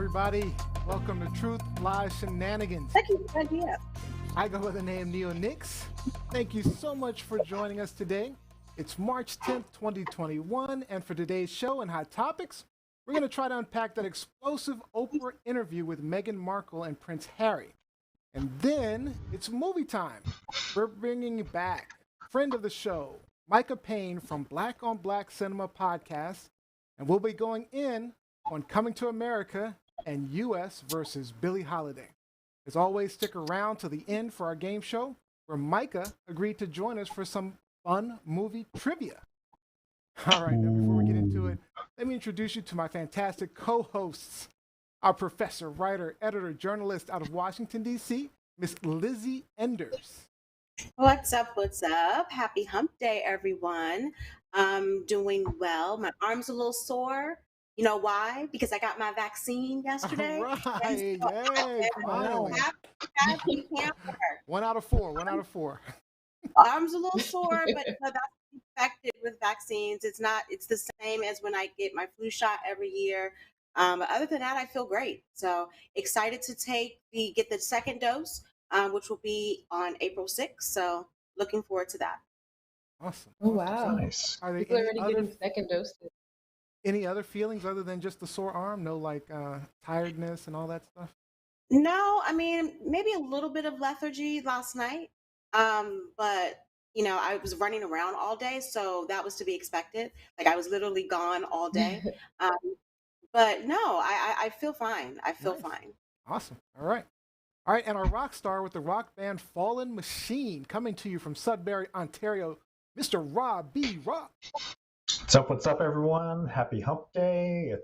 everybody. Welcome to Truth Live Shenanigans. Thank you for the idea. I go by the name Neo Nix. Thank you so much for joining us today. It's March 10th, 2021, and for today's show and hot topics, we're going to try to unpack that explosive Oprah interview with Meghan Markle and Prince Harry. And then it's movie time. We're bringing back friend of the show, Micah Payne from Black on Black Cinema Podcast, and we'll be going in on Coming to America and U.S. versus Billie Holiday. As always, stick around to the end for our game show, where Micah agreed to join us for some fun movie trivia. All right, now before we get into it, let me introduce you to my fantastic co-hosts, our professor, writer, editor, journalist out of Washington, D.C., Miss Lizzie Enders. What's up? What's up? Happy hump day, everyone. I'm doing well. My arm's a little sore. You know why? Because I got my vaccine yesterday. All right, yay, finally. Happy camper. 1 out of 4, 1 out of 4. Arm's a little sore, but that's expected with vaccines. It's the same as when I get my flu shot every year. But other than that, I feel great. So excited to get the second dose, which will be on April 6th. So looking forward to that. Awesome. Oh, wow. Nice. Are there People are already getting second doses. any other feelings other than just the sore arm? No, like tiredness and all that stuff? No, I mean, maybe a little bit of lethargy last night. But I was running around all day, so that was to be expected. Like I was literally gone all day. But no, I feel fine. I feel Nice. fine. Awesome. All right. All right, and our rock star with the rock band Fallen Machine, coming to you from Sudbury, Ontario, Mr. Rob B. Rock. What's up, everyone? Happy hump day.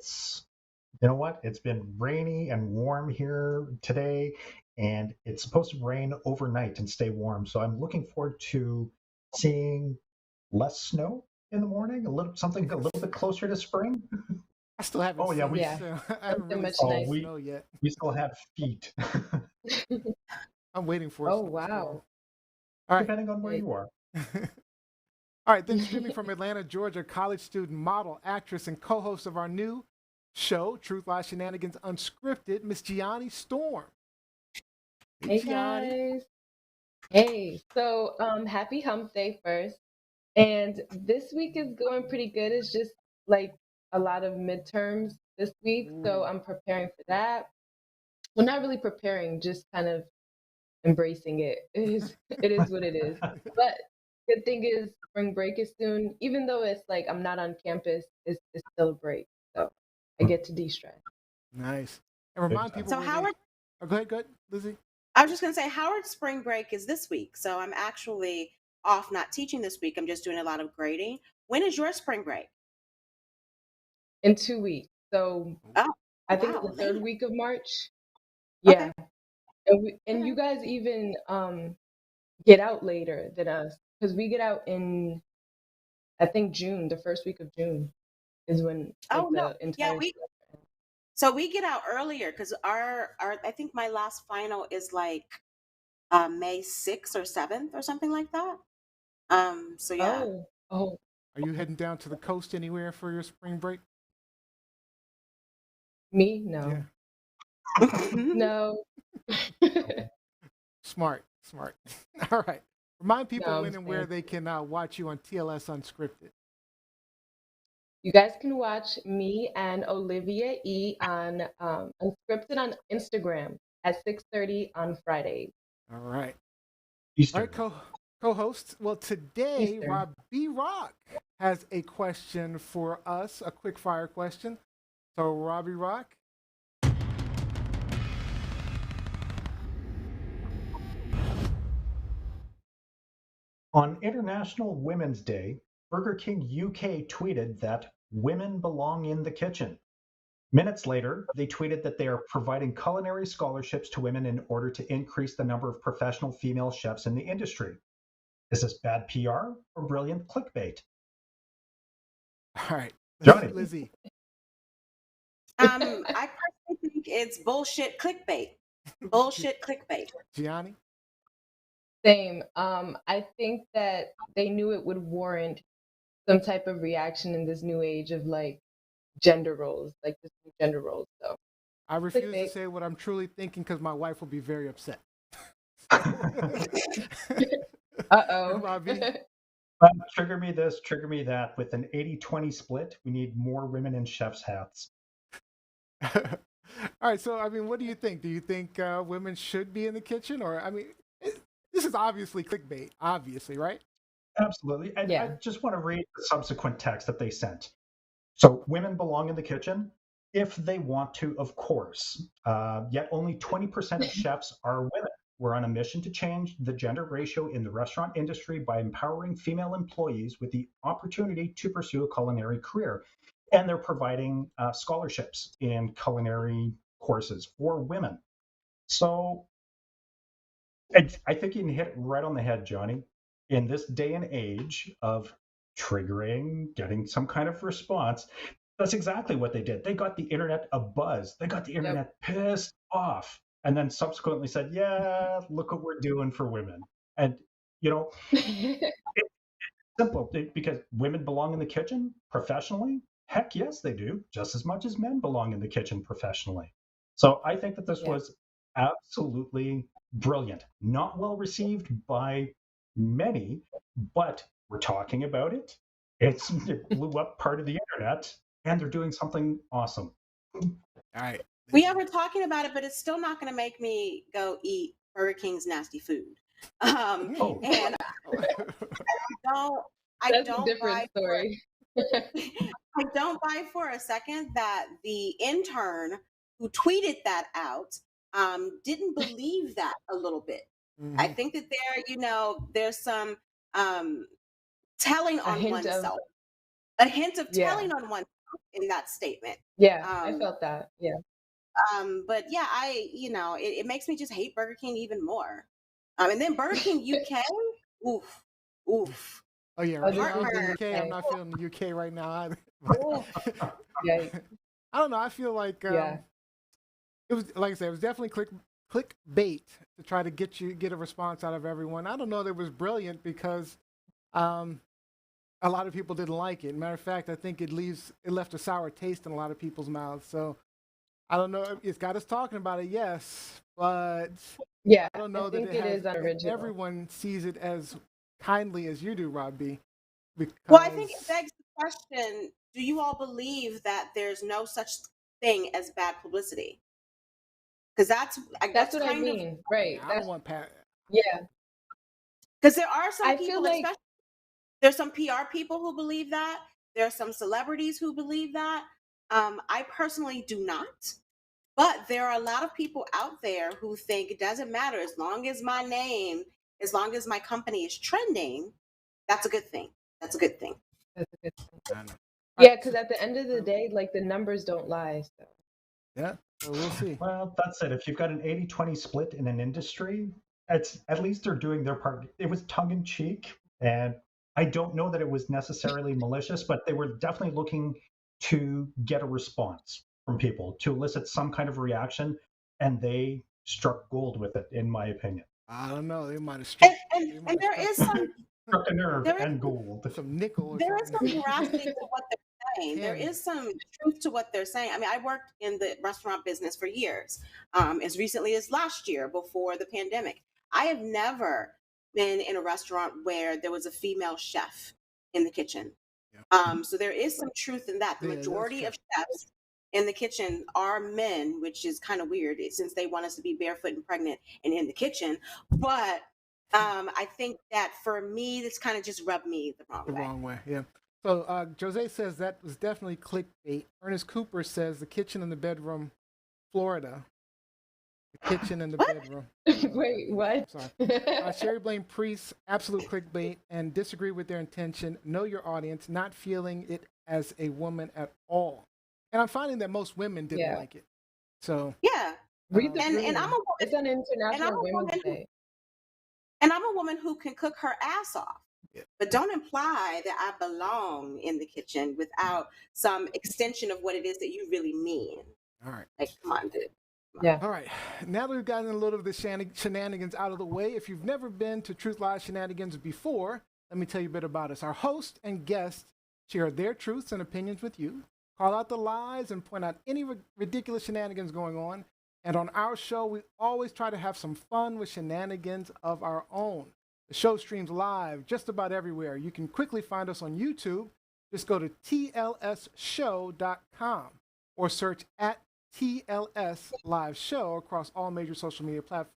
You know what? It's been rainy and warm here today, and it's supposed to rain overnight and stay warm. So I'm looking forward to seeing less snow in the morning, something a little bit closer to spring. I still haven't Oh, yeah, seen I haven't really much seen nice. snow yet. We still have feet, I'm waiting for it. Oh, wow. All right. depending on where you are. All right, then streaming from Atlanta, Georgia, college student, model, actress, and co-host of our new show, Truth Live Shenanigans Unscripted, Miss Gianni Storm. Hey, guys. Hey, so happy hump day first. And this week is going pretty good. It's just like a lot of midterms this week. So I'm preparing for that. Well, not really preparing, just kind of embracing it. It is what it is. But good thing is spring break is soon. Even though it's like I'm not on campus, it's still a break. So I get to de-stress. Nice. And remind people. So Howard, go ahead, Lizzie. I was just going to say Howard's spring break is this week. So I'm actually off not teaching this week. I'm just doing a lot of grading. When is your spring break? In 2 weeks. So I think wow, it's the third week of March. Okay. Yeah. And you guys even get out later than us because we get out in, I think, June. The first week of June is when the entire So we get out earlier because our I think my last final is like May 6th or 7th or something like that. So yeah. Oh. Are you heading down to the coast anywhere for your spring break? Me? No. Yeah. No. Smart. All right. Remind people No, when and where they can watch you on TLS Unscripted. You guys can watch me and Olivia E on Unscripted on Instagram at 6:30 on Fridays. All right. Eastern. All right, co-hosts. Well, today, Eastern. Rob B. Rock has a question for us, a quick fire question. So, Robbie Rock. On International Women's Day, Burger King UK tweeted that women belong in the kitchen. Minutes later, they tweeted that they are providing culinary scholarships to women in order to increase the number of professional female chefs in the industry. Is this bad PR or brilliant clickbait? All right. Johnny. Lizzie. I personally think it's bullshit clickbait. Bullshit clickbait. Gianni. Same. I think that they knew it would warrant some type of reaction in this new age of like gender roles, like this new gender roles. So I refuse to Clickbait. say what I'm truly thinking because my wife will be very upset. Uh-oh. Robbie. Trigger me this, trigger me that. With an 80-20 split, we need more women in chef's hats. All right. So, I mean, what do you think? Do you think women should be in the kitchen? Or, I mean, this is obviously clickbait, obviously, right? Absolutely. And I Yeah. just want to read the subsequent text that they sent. So, women belong in the kitchen if they want to, of course. Yet only 20% of chefs are women. We're on a mission to change the gender ratio in the restaurant industry by empowering female employees with the opportunity to pursue a culinary career. And they're providing scholarships in culinary courses for women. So I think you can hit it right on the head, Johnny. In this day and age of triggering, getting some kind of response, that's exactly what they did. They got the internet abuzz. They got the Yep. internet pissed off, and then subsequently said, "Yeah, look what we're doing for women." And you know, it's simple because women belong in the kitchen professionally. Heck yes, they do, just as much as men belong in the kitchen professionally. So I think that this Yeah. was absolutely brilliant. Not well received by many, but we're talking about it. It blew up part of the internet, and they're doing something awesome. All right. We're talking about it, but it's still not going to make me go eat Burger King's nasty food. Oh. And I That's a don't different buy story. I don't buy for a second that the intern who tweeted that out didn't believe that a little bit. I think that there's some telling A on hint of, oneself, a hint of yeah. telling on oneself in that statement. Yeah, I Um, felt that. Yeah. but yeah, it makes me just hate Burger King even more. And then Burger King UK, oof, oof. Oh, yeah. Oh, Right this now, is the the UK, I'm UK. not feeling the UK right now either. Yikes. I don't know. I feel like Yeah. it was, like I said, it was definitely clickbait to try to get a response out of everyone. I don't know that it was brilliant because um, a lot of people didn't like it. Matter of fact, I think it left a sour taste in a lot of people's mouths. So I don't know. It's got us talking about it, yes, but Yeah, I don't I know that think it is that unoriginal. everyone sees it as kindly as you do, Rob B. Well, I think it Because begs the question: do you all believe that there's no such thing as bad publicity? Because That's that's what I kind of mean. Right. I don't want Pat. Yeah. because there are some I feel people, like, especially there's some PR people who believe that. There are some celebrities who believe that. I personally do not. But there are a lot of people out there who think it doesn't matter as long as my name, as long as my company is trending, that's a good thing. That's a good thing. that's a good thing. I know. Yeah, because at the end of the day, like the numbers don't lie. So. Yeah, so we'll see. Well, that's it. If you've got an 80-20 split in an industry, it's at least they're doing their part. It was tongue in cheek, and I don't know that it was necessarily malicious, but they were definitely looking to get a response from people to elicit some kind of reaction, and they struck gold with it, in my opinion. I don't know. They might have And struck. and, They might and have there is struck some Struck a nerve there is and gold. some nickel or there is something. some veracity to what they're saying. There Candy. is some truth to what they're saying. I mean, I worked in the restaurant business for years, as recently as last year before the pandemic. I have never been in a restaurant where there was a female chef in the kitchen. Yeah. So there is some truth in that. The Yeah, that's majority true. of chefs in the kitchen are men, which is kind of weird since they want us to be barefoot and pregnant and in the kitchen. But I think that for me, this kind of just rubbed me the wrong The way. wrong way. Yeah. So Jose says that was definitely clickbait. Ernest Cooper says the kitchen in the bedroom, Florida. The kitchen in the What? bedroom. Wait, what? Sorry. Sherry Blaine Priest, absolute clickbait, and disagree with their intention. Know your audience, not feeling it as a woman at all. And I'm finding that most women didn't Yeah. like it. So Yeah, Read the Um, and I'm a room. It's woman, on and I'm International a Women's woman, Day. and I'm a woman who can cook her ass off. Yeah. But don't imply that I belong in the kitchen without some extension of what it is that you really mean. all right. Like, come on, dude. Yeah. All right. Now that we've gotten a little of the shenanigans out of the way, if you've never been to Truth Live Shenanigans before, let me tell you a bit about us. Our host and guests share their truths and opinions with you. call out the lies, and point out any ridiculous shenanigans going on. And on our show, we always try to have some fun with shenanigans of our own. The show streams live just about everywhere. You can quickly find us on YouTube. Just go to TLSShow.com or search at TLSLiveShow across all major social media platforms.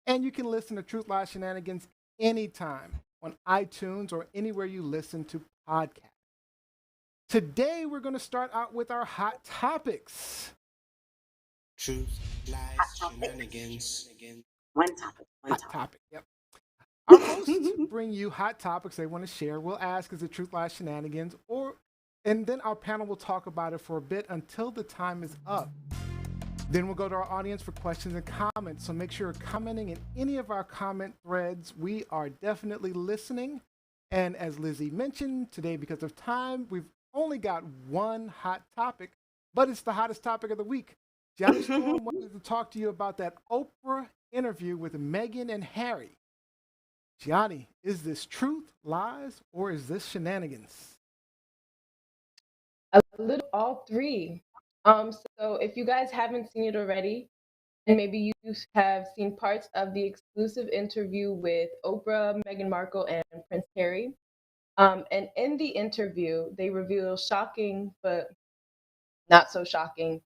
And you can listen to Truth Lies Shenanigans anytime on iTunes or anywhere you listen to podcasts. Today, we're going to start out with our hot topics. Truth, lies, shenanigans. One topic. Hot topic, yep. Our hosts bring you hot topics they want to share. We'll ask, is it truth, lies, shenanigans? And then our panel will talk about it for a bit until the time is up. Then we'll go to our audience for questions and comments. So make sure you're commenting in any of our comment threads. We are definitely listening. And as Lizzie mentioned, today, because of time, we've only got one hot topic, but it's the hottest topic of the week. Gianni Storm wanted to talk to you about that Oprah interview with Meghan and Harry. Gianni, is this truth, lies, or is this shenanigans? A little all three. So if you guys haven't seen it already, and maybe you have seen parts of the exclusive interview with Oprah, Meghan Markle, and Prince Harry. And in the interview, they reveal shocking, but not so shocking,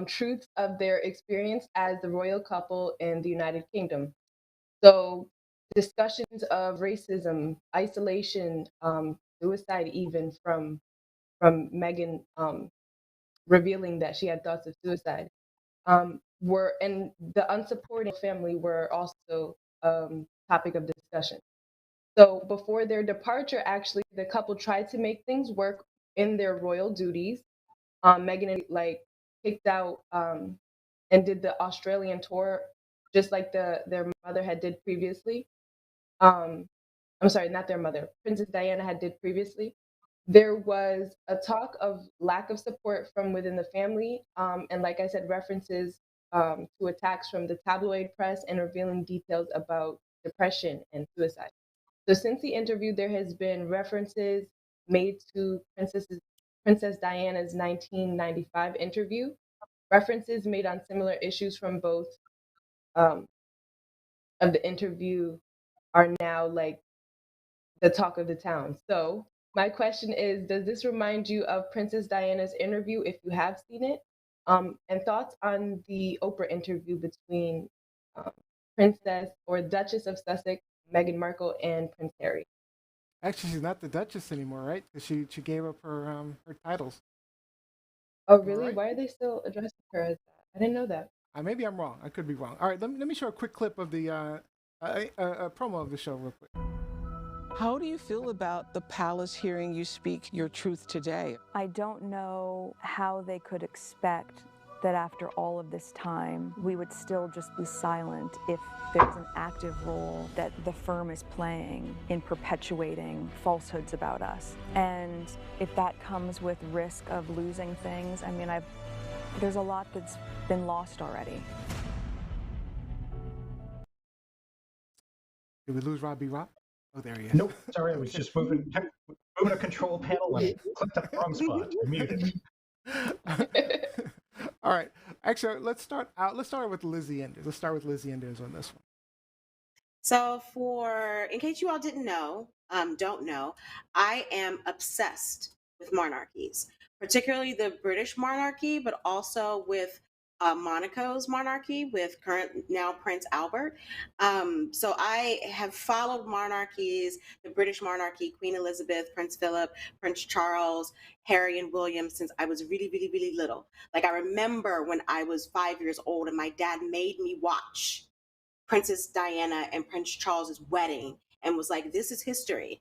truths of their experience as the royal couple in the United Kingdom. So discussions of racism, isolation, suicide, even from Meghan revealing that she had thoughts of suicide, were, and the unsupporting family were also topic of discussion. So before their departure, actually, the couple tried to make things work in their royal duties. Meghan kicked out and did the Australian tour, just like their mother had did previously. I'm sorry, not their mother. Princess Diana had did previously. There was a talk of lack of support from within the family, and like I said, references to attacks from the tabloid press and revealing details about depression and suicide. So since the interview, there has been references made to Princess Diana's 1995 interview, references made on similar issues from both of the interview are now like the talk of the town. So my question is, does this remind you of Princess Diana's interview if you have seen it? And thoughts on the Oprah interview between Princess or Duchess of Sussex, Meghan Markle, and Prince Harry? Actually, she's not the Duchess anymore, right? Because she gave up her titles. Oh, really? Right? Why are they still addressing her as that? I didn't know that. Maybe I'm wrong. I could be wrong. All right, let me show a quick clip of the a promo of the show real quick. How do you feel about the palace hearing you speak your truth today? I don't know how they could expect that after all of this time, we would still just be silent if there's an active role that the firm is playing in perpetuating falsehoods about us. And if that comes with risk of losing things, I mean, there's a lot that's been lost already. Did we lose Rob B. Rob? Oh, there he is. Nope, sorry, I was just moving a control panel and clicked on the wrong spot. Muted. All right. Actually, let's start with Lizzie Enders. Let's start with Lizzie Enders on this one. So in case you all don't know, I am obsessed with monarchies, particularly the British monarchy, but also with Monaco's monarchy with now Prince Albert. So I have followed monarchies, the British monarchy, Queen Elizabeth, Prince Philip, Prince Charles, Harry and William since I was really, really, really little. Like I remember when I was 5 years old and my dad made me watch Princess Diana and Prince Charles's wedding and was like, this is history.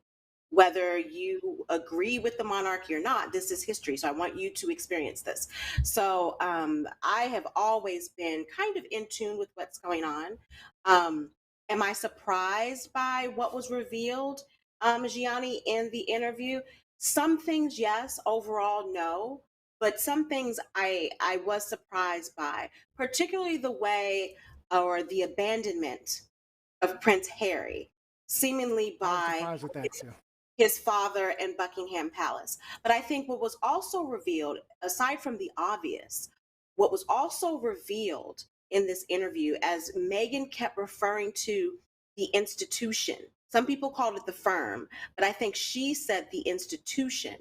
Whether you agree with the monarchy or not, this is history. So I want you to experience this. So I have always been kind of in tune with what's going on. Am I surprised by what was revealed, Gianni, in the interview? Some things, yes. Overall, no. But some things I was surprised by, particularly the way or the abandonment of Prince Harry, seemingly by I was surprised with that too. his father and Buckingham Palace. But I think what was also revealed, aside from the obvious, what was also revealed in this interview, as Meghan kept referring to the institution. Some people called it the firm, but I think she said the institution.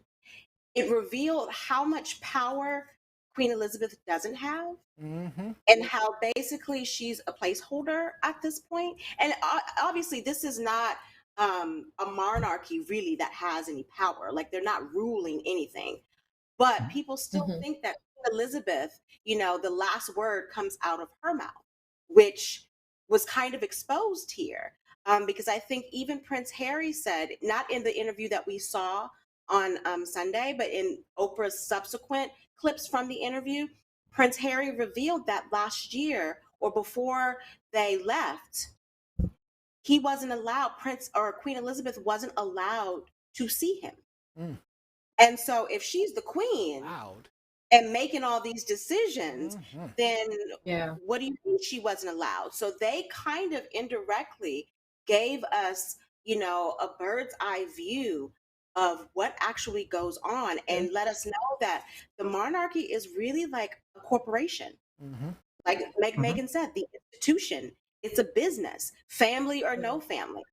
It revealed how much power Queen Elizabeth doesn't have, and how basically she's a placeholder at this point. And obviously, this is not a monarchy really that has any power. Like, they're not ruling anything. But people still think that Queen Elizabeth, the last word comes out of her mouth, which was kind of exposed here. Because I think even Prince Harry said, not in the interview that we saw on Sunday, but in Oprah's subsequent clips from the interview, Prince Harry revealed that last year or before they left, he wasn't allowed, Prince or Queen Elizabeth wasn't allowed to see him. And so if she's the queen and making all these decisions, then what do you mean she wasn't allowed? So they kind of indirectly gave us, a bird's eye view of what actually goes on, and let us know that the monarchy is really like a corporation. Like Meghan said, the institution, it's a business, family or no family.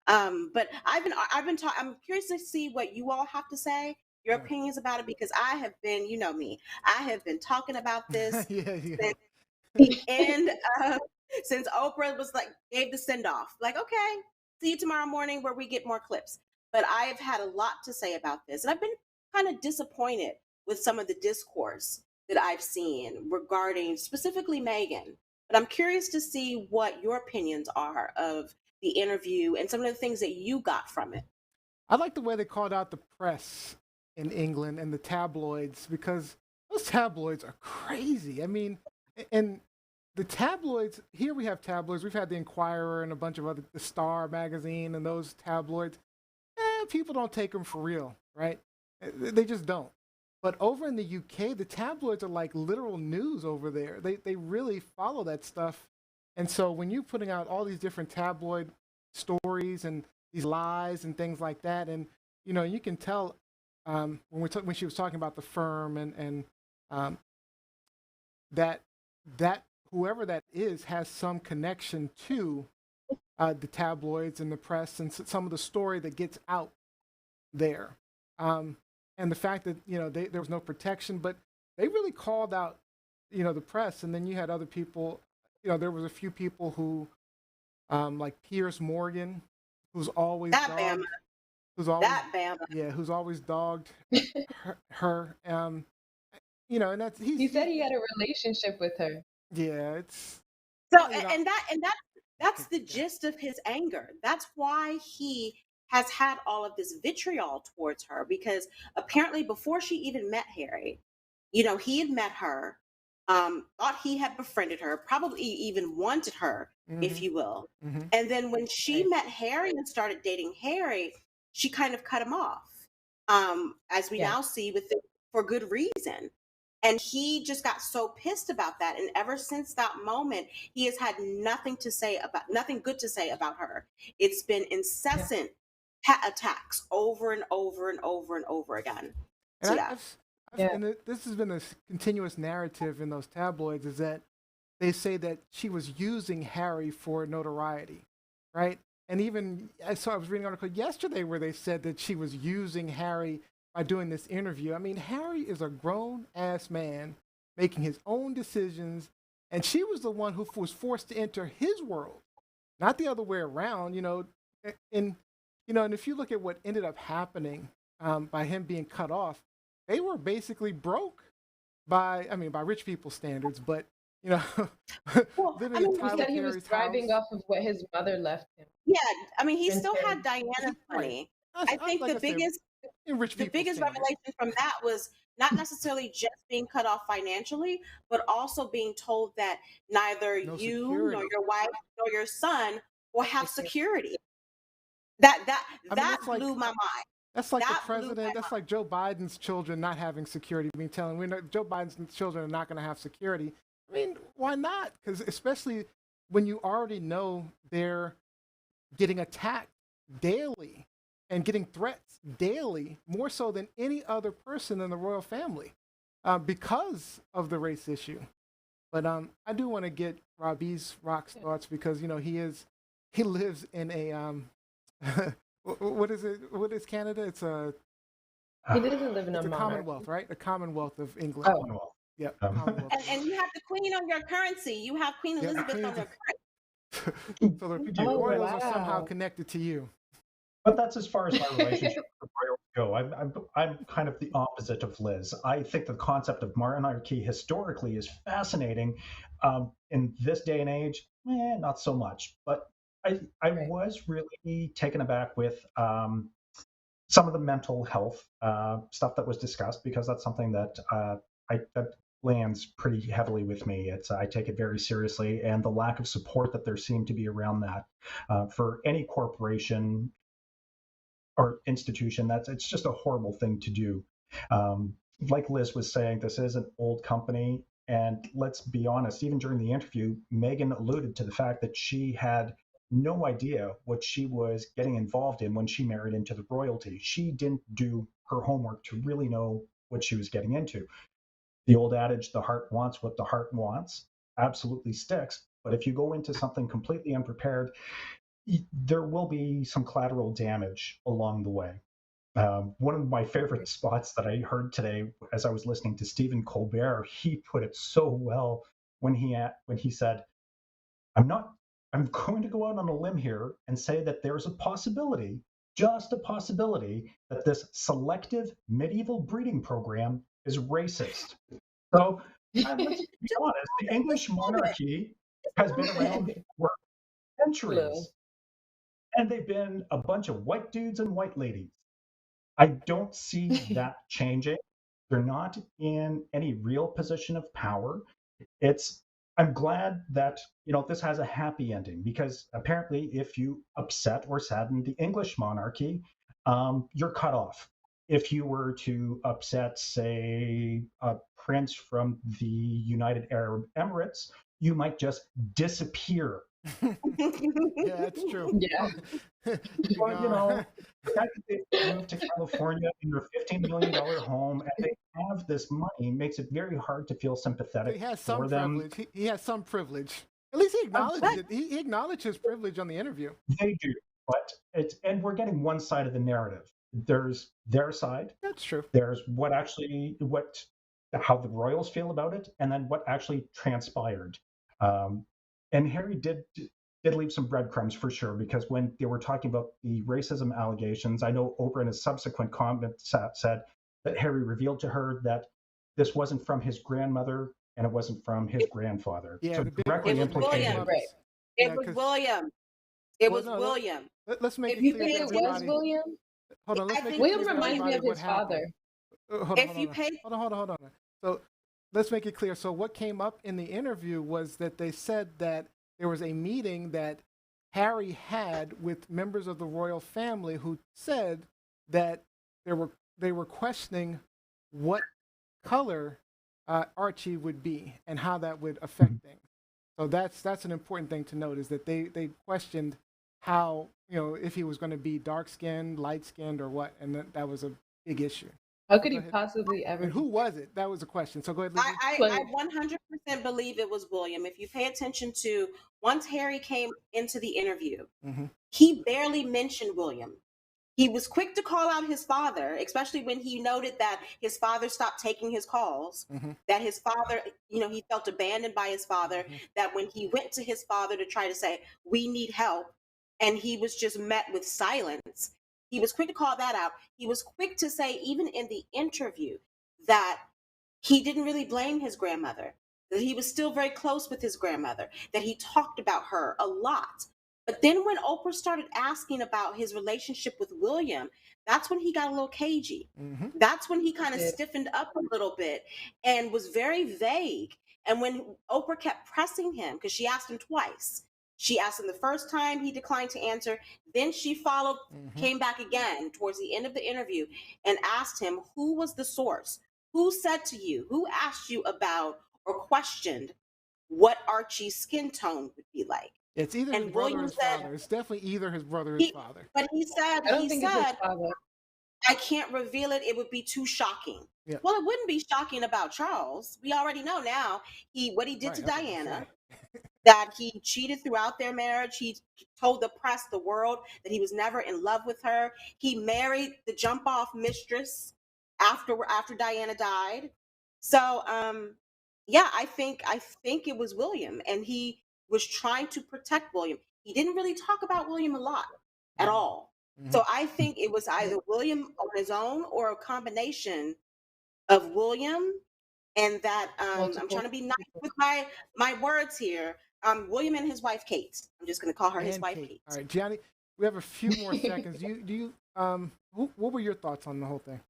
But I'm curious to see what you all have to say, your opinions about it, because I have been, me, I have been talking about this since the end of, since Oprah was like, gave the send off, like, okay, see you tomorrow morning where we get more clips. But I've had a lot to say about this, and I've been kind of disappointed with some of the discourse that I've seen regarding specifically Meghan. But I'm curious to see what your opinions are of the interview and some of the things that you got from it. I like the way they called out the press in England and the tabloids, because those tabloids are crazy. I mean, and the tabloids, here we have tabloids. We've had the Inquirer and a bunch of other, the Star magazine and those tabloids. People don't take them for real, right? They just don't. But over in the UK, the tabloids are like literal news over there. They really follow that stuff. And so when you're putting out all these different tabloid stories and these lies and things like that, and you can tell when she was talking about the firm and that whoever that is has some connection to the tabloids and the press and some of the story that gets out there, and the fact that there was no protection, but they really called out the press, and then you had other people. There was a few people who, like Piers Morgan, who's always That dogged, Bama. who's always That Bama. who's always dogged her. And that's He said he had a relationship with her. Yeah, it's so, that's the gist of his anger. That's why he has had all of this vitriol towards her, because apparently before she even met Harry, he had met her, thought he had befriended her, probably even wanted her, if you will. And then when she met Harry and started dating Harry, she kind of cut him off, as we now see for good reason. And he just got so pissed about that. And ever since that moment, he has had nothing good to say about her. It's been incessant attacks over and over and over and over again. And and this has been a continuous narrative in those tabloids, is that they say that she was using Harry for notoriety, right? And even I was reading an article yesterday where they said that she was using Harry by doing this interview. I mean, Harry is a grown-ass man making his own decisions, and she was the one who was forced to enter his world, not the other way around. And if you look at what ended up happening by him being cut off, they were basically broke by rich people standards, but living in Tyler he said he was Perry's thriving house. off of what his mother left him. Yeah, he Prince still Harry. had Diana's money. I think like the biggest standards. revelation from that was not necessarily just being cut off financially, but also being told that neither No you security. nor your wife nor your son will have security. That that's blew my mind. That's like That the president. That's like Joe Biden's children not having security. Joe Biden's children are not going to have security. I mean, why not? Because especially when you already know they're getting attacked daily, and getting threats daily, more so than any other person in the royal family, because of the race issue. But I do want to get Rock's thoughts because he lives in a what is it? What is Canada? It's He doesn't live in a it's a monarchy. Commonwealth, right? A Commonwealth of England. Oh, Commonwealth. Yep. Um, Commonwealth. And you have the Queen on your currency. You have Queen Yeah, the Elizabeth Queen on your is- currency. So the Oh, royals are somehow wow. connected to you. But that's as far as my relationship with royals go. I'm kind of the opposite of Liz. I think the concept of monarchy historically is fascinating. In this day and age, not so much. But I Right. was really taken aback with some of the mental health stuff that was discussed because that's something that that lands pretty heavily with me. I take it very seriously, and the lack of support that there seemed to be around that for any corporation or institution, it's just a horrible thing to do. Like Liz was saying, this is an old company, and let's be honest, even during the interview, Meghan alluded to the fact that she had no idea what she was getting involved in when she married into the royalty. She didn't do her homework to really know what she was getting into. The old adage, the heart wants what the heart wants, absolutely sticks. But if you go into something completely unprepared, there will be some collateral damage along the way. One of my favorite spots that I heard today, as I was listening to Stephen Colbert, he put it so well when he said, "I'm not. I'm going to go out on a limb here and say that there's a possibility, just a possibility, that this selective medieval breeding program is racist." So let's be honest, the English monarchy has been around for Hello. centuries, and they've been a bunch of white dudes and white ladies. I don't see that changing. They're not in any real position of power. It's I'm glad that this has a happy ending because apparently if you upset or sadden the English monarchy, you're cut off. If you were to upset, say, a prince from the United Arab Emirates, you might just disappear. Yeah, that's true. Yeah. You're Well, gone. the fact that they moved to California in their $15 million home and they have this money makes it very hard to feel So sympathetic he has for some them. privilege. He has some privilege. At least he acknowledged But it. He acknowledged his privilege on the interview. they do. But and we're getting one side of the narrative. There's their side. That's true. There's how the royals feel about it, and then what actually transpired. Um, and Harry did leave some breadcrumbs for sure, because when they were talking about the racism allegations, I know Oprah in a subsequent comment said that Harry revealed to her that this wasn't from his grandmother and it wasn't from his grandfather. Yeah, So the big directly It was question with William. implicated. grandmothers. It Yeah, was 'cause- William. It well, was no, William. let's make If it You clear think to it was everybody. William? Hold on, let's I make it think clear William to reminds me everybody of what his happened. father. Hold on, if hold you on. pay, Hold on. So let's make it clear. So what came up in the interview was that they said that there was a meeting that Harry had with members of the royal family who said that they were questioning what color Archie would be and how that would affect things. So that's an important thing to note is that they questioned how if he was going to be dark skinned, light skinned, or what, and that was a big issue. How could Go he ahead. possibly ever And who was it? That was the question. So go ahead, Lizzie. I Like, 100% believe it was William. If you pay attention to once Harry came into the interview, Mm-hmm. he barely mentioned William. He was quick to call out his father, especially when he noted that his father stopped taking his calls, Mm-hmm. that his father, he felt abandoned by his father, Mm-hmm. that when he went to his father to try to say, we need help, and he was just met with silence. He was quick to call that out. He was quick to say, even in the interview, that he didn't really blame his grandmother, that he was still very close with his grandmother, that he talked about her a lot. But then when Oprah started asking about his relationship with William, that's when he got a little cagey. Mm-hmm. That's when he kind of Yeah. stiffened up a little bit and was very vague. And when Oprah kept pressing him, because she asked him twice, she asked him the first time, he declined to answer. Then she followed, Mm-hmm. came back again towards the end of the interview and asked him, who was the source? Who said to you, who asked you about or questioned what Archie's skin tone would be like? It's either his And brother or William his said father. It's definitely either his brother or his he, father. but he said I don't think it's his father. I can't reveal it. It would be too shocking. Yeah. Well, it wouldn't be shocking about Charles. We already know now what he did Right, to that's what I'm Diana, saying. that he cheated throughout their marriage. He told the press, the world, that he was never in love with her. He married the jump off mistress after Diana died. So yeah, I think it was William, and he was trying to protect William. He didn't really talk about William a lot at all. Mhm. So I think it was either William on his own or a combination of William and that I'm Multiple trying to be nice people. with my words here. William and his wife Kate. I'm just going to call her his And wife Kate. Kate. All right, Gianni, we have a few more seconds. What were your thoughts on the whole thing?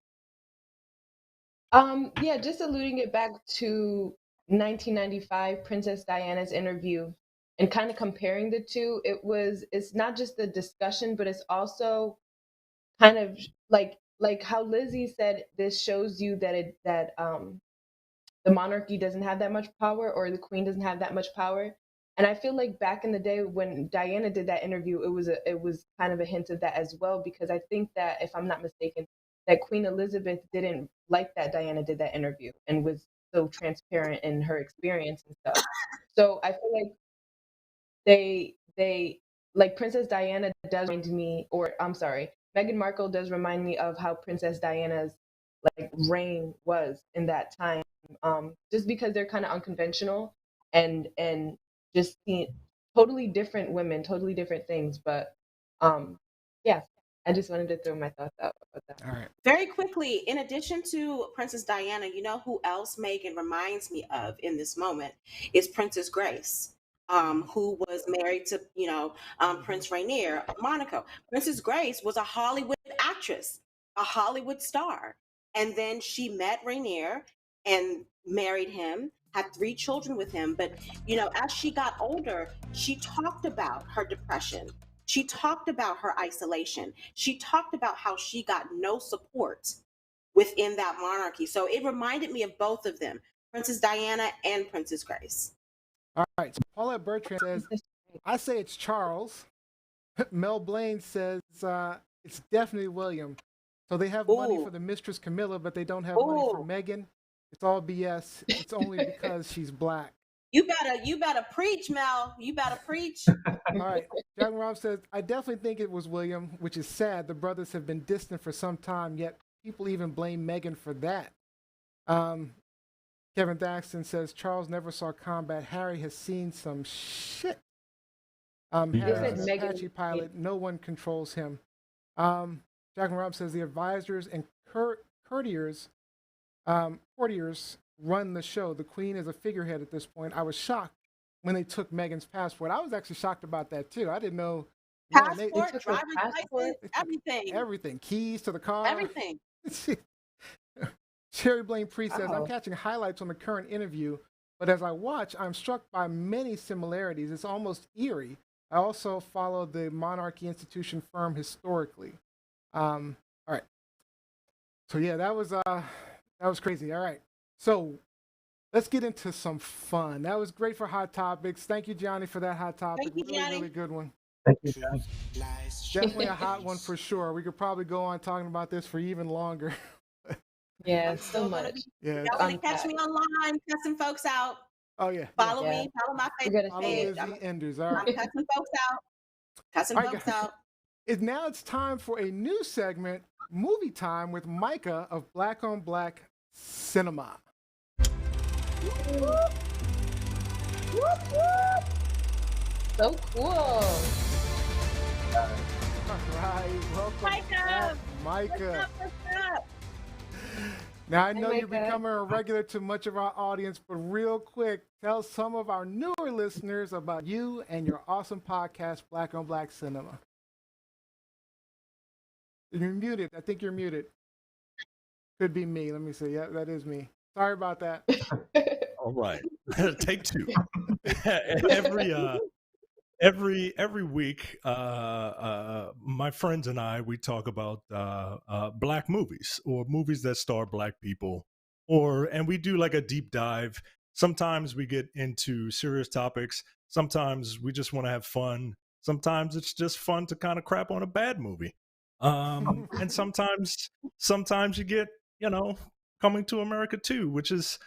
Yeah, just alluding it back to 1995, Princess Diana's interview, and kind of comparing the two. It's not just the discussion, but it's also kind of like how Lizzie said, this shows you that the monarchy doesn't have that much power, or the queen doesn't have that much power. And I feel like back in the day when Diana did that interview, it was kind of a hint of that as well, because I think that, if I'm not mistaken, that Queen Elizabeth didn't like that Diana did that interview and was so transparent in her experience and stuff. So I feel like they like Princess Diana does remind me, or I'm sorry, Meghan Markle does remind me of how Princess Diana's like reign was in that time, just because they're kind of unconventional and just totally different women, totally different things. But yeah, I just wanted to throw my thoughts out about that. All right. Very quickly, in addition to Princess Diana, you know who else Meghan reminds me of in this moment is Princess Grace, who was married to, Prince Rainier of Monaco. Princess Grace was a Hollywood actress, a Hollywood star. And then she met Rainier and married him, had 3 children with him. But, as she got older, she talked about her depression. She talked about her isolation. She talked about how she got no support within that monarchy. So it reminded me of both of them, Princess Diana and Princess Grace. All right. So Paulette Bertrand says, I say it's Charles. Mel Blaine says it's definitely William. So they have money Ooh. for the Mistress Camilla, but they don't have money for Ooh. Meghan. It's all BS. It's only because she's black. You better preach, Mel. You better preach. All right. John Rob says, I definitely think it was William, which is sad. The brothers have been distant for some time, yet people even blame Meghan for that. Kevin Thaxton says, Charles never saw combat. Harry has seen some shit. Harry's an Apache pilot. No one controls him. Jack and Rob says, the advisors and courtiers run the show. The queen is a figurehead at this point. I was shocked when they took Meghan's passport. I was actually shocked about that too. I didn't know. Passport, driver's license, everything. Everything. Keys to the car. Everything. Sherry Blaine Priest says, I'm catching highlights on the current interview, but as I watch, I'm struck by many similarities. It's almost eerie. I also follow the monarchy institution firm historically. All right. So yeah, that was crazy. All right. So let's get into some fun. That was great for Hot Topics. Thank you, Johnny, for that hot topic. Thank you, Johnny. Really good one. Thank you, Johnny. Definitely a hot one for sure. We could probably go on talking about this for even longer. Yeah, so much. Yeah. Y'all want to catch me online, cussing folks out. Oh yeah. Follow me. Follow my Facebook page. Follow Lizzie Enders. All right. I'm cussing folks out. Cussing folks out. Now it's time for a new segment, Movie Time with Micah of Black on Black Cinema. So cool. All right, welcome Micah. Micah. What's up? Now, I know Hi, you're Micah. becoming a regular to much of our audience, but real quick, tell some of our newer listeners about you and your awesome podcast, Black on Black Cinema. You're muted. I think you're muted. Could be me. Let me see. Yeah, that is me. Sorry about that. All right. Take two. Every week, my friends and I, we talk about black movies or movies that star black people, and we do like a deep dive. Sometimes we get into serious topics. Sometimes we just want to have fun. Sometimes it's just fun to kind of crap on a bad movie. And sometimes you get, Coming to America 2, which is,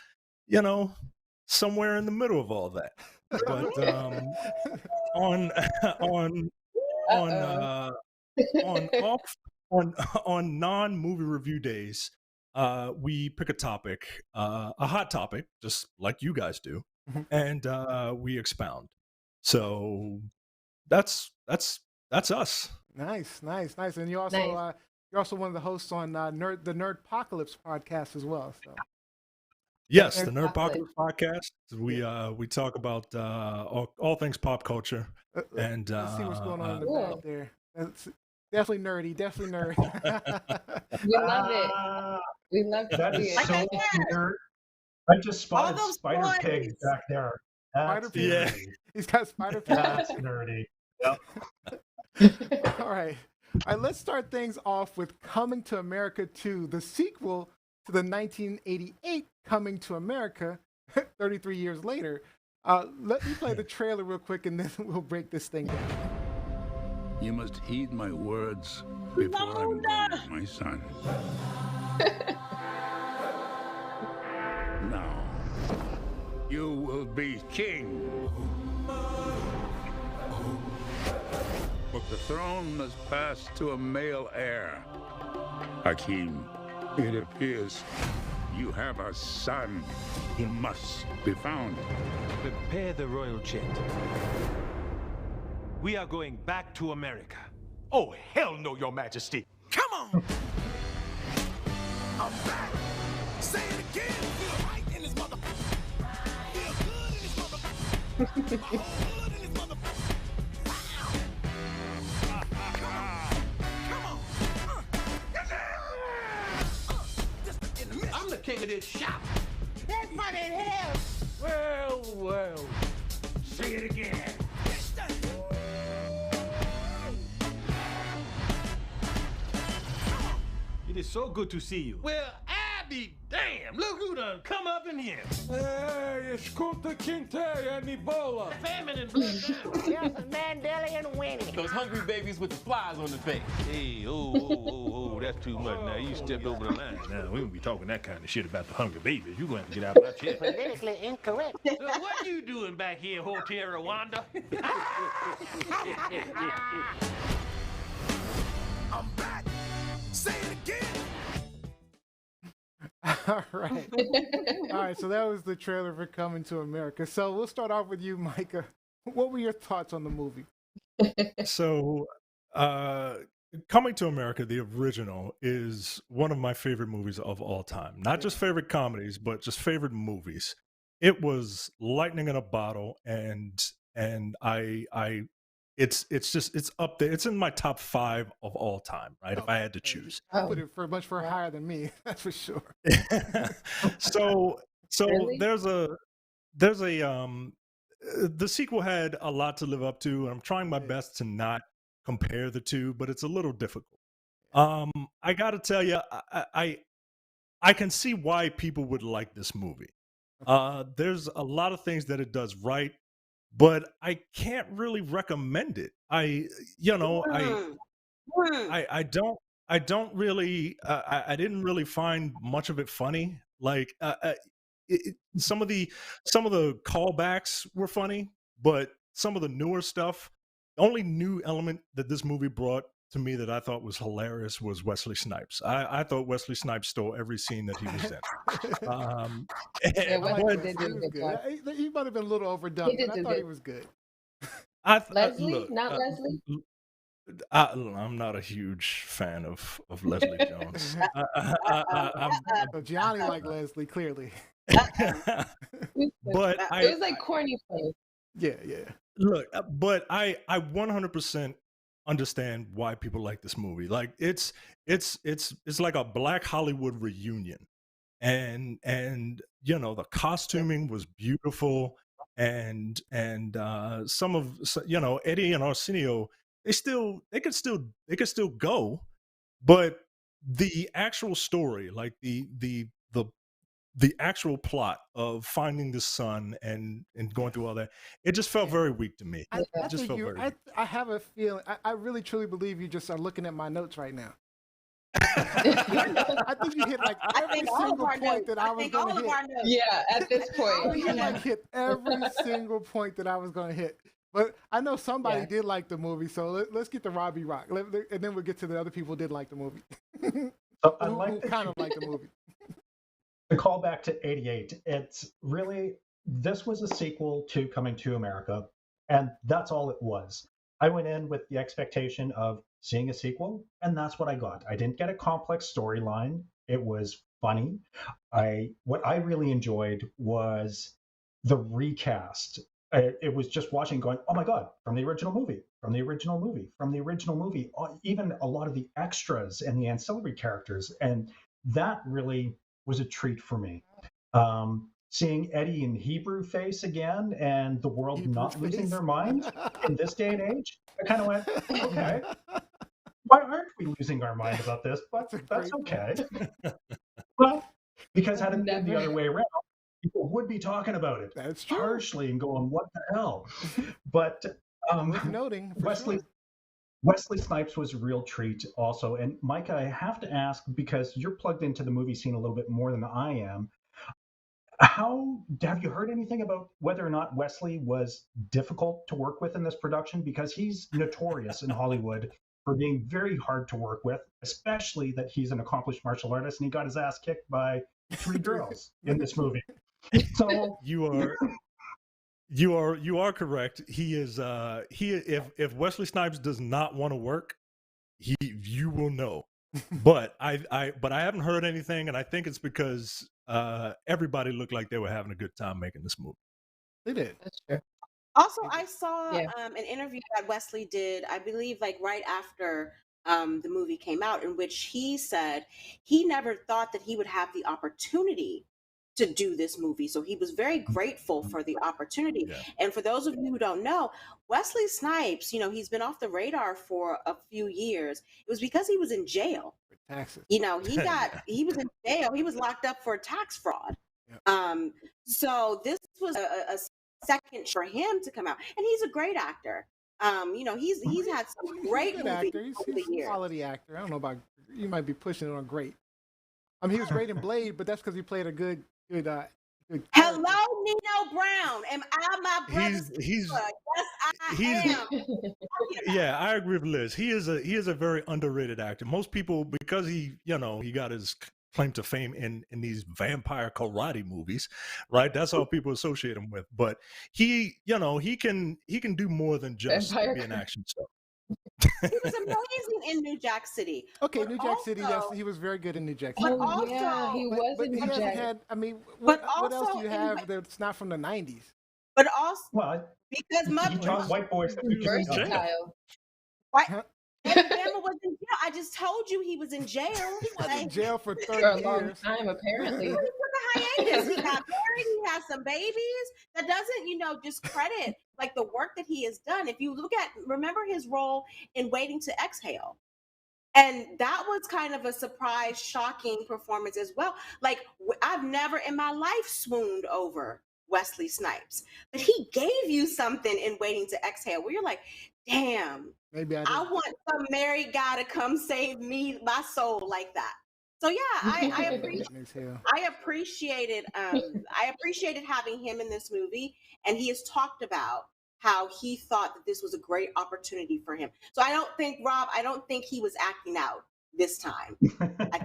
somewhere in the middle of all that. But on on on on off on non-movie review days, we pick a topic, a hot topic, just like you guys do, and we expound. So that's us. Nice. And you're also one of the hosts on the Nerdpocalypse podcast as well. So Yes, the Nerdpocalypse podcast. We talk about all things pop culture, and let's see what's going on in the back there. That's definitely nerdy. We love it. We love to That see is it. so weird. I just spotted those spider boys. pigs back there. That's Spider pigs. nerdy. He's got spider pigs. That's nerdy. Yep. All right, let's start things off with Coming to America 2, the sequel to the 1988 Coming to America, 33 years later. Let me play the trailer real quick, and then we'll break this thing down. You must heed my words before I'm gone, my son. Now, you will be king. But the throne must pass to a male heir. Hakim, it appears you have a son. He must be found. Prepare the royal jet. We are going back to America. Oh, hell no, Your Majesty. Come on! I'm back. Say it again. Feel right in this motherfucker. Feel good in this motherfucker. My whole hood in this motherfucker. Come on. I'm the king of this shop. That's funny in hell. Well. Say it again. It is so good to see you. Well, I be damn. Look who done come up in here. Hey, it's Kunta Kinte and Ebola. Famine and blood. Nelson Mandela and Winnie. Those hungry babies with the flies on the face. Hey, oh, that's too much. Now, you stepped over the line. Now, we won't be talking that kind of shit about the hungry babies. You're going to have to get out of my chair. Politically incorrect. So what you doing back here, Hotel Rwanda? I'm back. Say it again. All right. So that was the trailer for Coming to America. So we'll start off with you, Micah. What were your thoughts on the movie? So, Coming to America, the original, is one of my favorite movies of all time. Not just favorite comedies, but just favorite movies. It was lightning in a bottle, and it's up there. It's in my top 5 of all time, right? If I had to choose. Put it much higher than me, that's for sure. So Really? there's a the sequel had a lot to live up to, and I'm trying my best to not compare the two, but it's a little difficult. I got to tell you, I can see why people would like this movie. There's a lot of things that it does right, but I can't really recommend it. I don't really, I didn't really find much of it funny. Like, some of the callbacks were funny, but some of the newer stuff, the only new element that this movie brought to me that I thought was hilarious was Wesley Snipes. I thought Wesley Snipes stole every scene that he was in. He might have been a little overdone, but I thought he was good. Leslie, not Leslie. I'm not a huge fan of Leslie Jones. So Gianni liked Leslie, clearly. But it was like corny place. Yeah. Look, but I 100% understand why people like this movie. Like, it's like a Black Hollywood reunion, and the costuming was beautiful, and some of Eddie and Arsenio, they could still go, but the actual story, like the the actual plot of finding the son and going through all that, it just felt very weak to me. I It just think felt you. very weak. I have a feeling. I really truly believe you just are looking at my notes right now. I think you hit like I every think all of single our point notes. that I I was think going all to of hit. our notes. Yeah, at this You point. like hit every single point that I was going to hit. But I know somebody Yeah. did like the movie, so let's get to Robbie Rock, and then we'll get to the other people who did like the movie. So I who like that kind you of like the movie. to call back to 88. It's really, this was a sequel to Coming to America, and that's all it was. I went in with the expectation of seeing a sequel, and that's what I got. I didn't get a complex storyline. It was funny. What I really enjoyed was the recast. It was just watching, going, "Oh my god!" From the original movie, from the original movie, from the original movie. Even a lot of the extras and the ancillary characters, and that really was a treat for me. Seeing Eddie in Hebrew face again, and the world Hebrew not losing face. their minds in this day and age, I kind of went, "Okay, why aren't we losing our mind about this?" But That's a that's great okay. point. Well, because had I've it been the never. other way around, people would be talking about it That's true. harshly and going, "What the hell?" But Worth noting for Wesley sure. Wesley Snipes was a real treat also. And Micah, I have to ask, because you're plugged into the movie scene a little bit more than I am, how have you heard anything about whether or not Wesley was difficult to work with in this production? Because he's notorious in Hollywood for being very hard to work with, especially that he's an accomplished martial artist and he got his ass kicked by 3 girls in this movie. So You are correct. He is if Wesley Snipes does not want to work, you will know. But I haven't heard anything, and I think it's because everybody looked like they were having a good time making this movie. They did. That's true. Also, I saw Yeah. an interview that Wesley did, I believe, like right after the movie came out, in which he said he never thought that he would have the opportunity to do this movie. So he was very grateful for the opportunity. Yeah. And for those of you who don't know, Wesley Snipes, he's been off the radar for a few years. It was because he was in jail. For taxes. He was in jail. He was locked up for tax fraud. Yep. So this was a second for him to come out, and he's a great actor. He's had some He's a great good movies actor. over He's the a years. quality actor. I don't know about you. Might be pushing it on great. I mean, he was great in Blade, but that's because he played a good character. Hello, Nino Brown. Am I my brother's He's keeper? Yes, I he's am. yeah, I agree with Liz. He is a very underrated actor. Most people, because he got his claim to fame in these vampire karate movies, right? That's all people associate him with. But he can do more than just Vampire be an action star. He was amazing in New Jack City. Okay, But New Jack City. Yes, also- he was very good in New Jack But City. Oh yeah, also- he But, was but in he New hasn't Jack. had. I mean, But what else also do you in- have that's not from the '90s? But also well, because he taught white boys to do this stuff. Versatile. Huh? Alabama was in jail. I just told you he was in jail. He was in jail for For a 30 long years. time, apparently. He took a hiatus. He got married. He has some babies. That doesn't, discredit like the work that he has done. If you remember his role in Waiting to Exhale, and that was kind of a surprise, shocking performance as well. Like I've never in my life swooned over Wesley Snipes, but he gave you something in Waiting to Exhale where you're like, damn. Maybe I I didn't. want some married guy to come save me, my soul like that. So yeah, I appreciated I appreciated having him in this movie, and he has talked about how he thought that this was a great opportunity for him. So I don't think he was acting out this time. I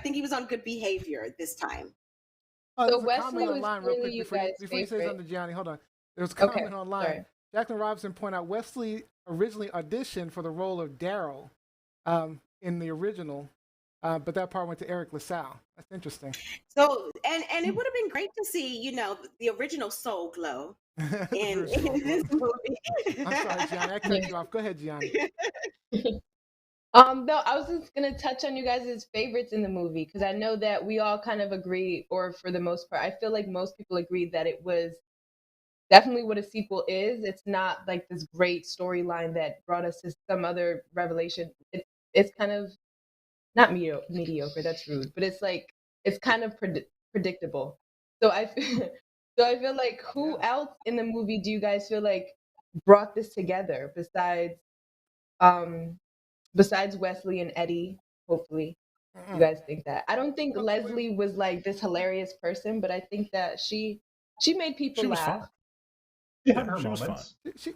think he was on good behavior this time. Oh, So there's a Wesley comment was online real really quick you before you guys' say favorite. something, Gianni. Hold on. There's a Okay, comment online. sorry. Jacqueline Robinson pointed out Wesley originally auditioned for the role of Daryl in the original, but that part went to Eric LaSalle. That's interesting. So and it would have been great to see, the original Soul Glow in this movie. I'm sorry, Gianni. I cut you off. Go ahead, Gianni. No, I was just gonna touch on you guys' favorites in the movie because I know that we all kind of agree, or for the most part, I feel like most people agreed that it was definitely what a sequel is. It's not like this great storyline that brought us to some other revelation. It's kind of not mediocre. That's rude, but it's like it's kind of predictable. So I so I feel like who else in the movie do you guys feel like brought this together um besides Wesley and Eddie? Hopefully, you guys think that. I don't think Leslie was like this hilarious person, but I think that she made people She was laugh. fine. She had Yeah, her she was fine. moments.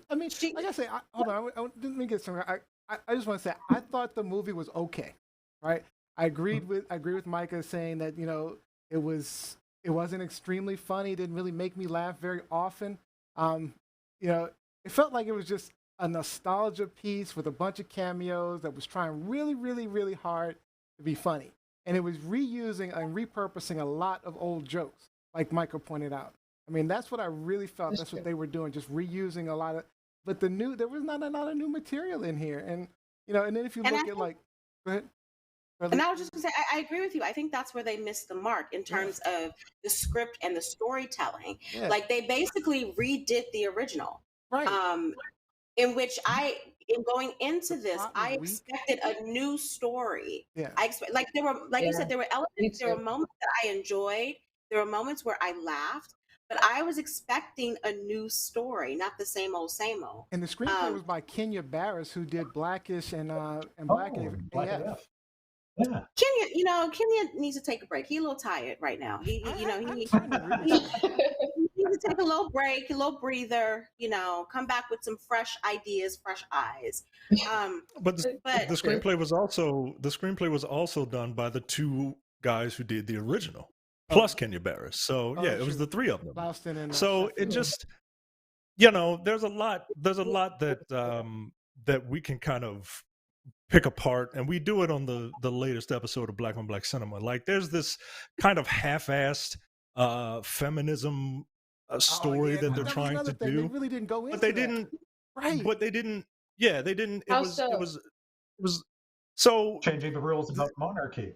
I mean, like I say, hold on. Let me get some. I just want to say, I thought the movie was okay, right? I agree with Micah saying that it wasn't extremely funny. It didn't really make me laugh very often. It felt like it was just a nostalgia piece with a bunch of cameos that was trying really, really, really hard to be funny, and it was reusing and repurposing a lot of old jokes, like Micah pointed out. I mean, that's what I really felt. That's what they were doing, just reusing a lot of. But there was not a lot of new material in here, and and then if you look at like, go ahead. And I was just gonna say, I agree with you. I think that's where they missed the mark in terms of the script and the storytelling. Yeah. Like they basically redid the original, right? In which in going into this, I expected a new story. Yeah. I expect, like there were, like you said, there were elements, there were moments that I enjoyed. There were moments where I laughed, but I was expecting a new story, not the same old, same old. And the screenplay was by Kenya Barris, who did Blackish and Black AF. Yeah. Kenya needs to take a break. He's a little tired right now. He needs to take a little break, a little breather. Come back with some fresh ideas, fresh eyes. But the screenplay was also done by the two guys who did the original, plus Kenya Barris. So it was the three of them. So it just, there's a lot that we can kind of pick apart, and we do it on the latest episode of Black on Black Cinema. Like there's this kind of half-assed feminism story that they're trying to do. They really didn't go into but they that. didn't. Right. But they didn't. Yeah, they didn't. It was so changing the rules about monarchy.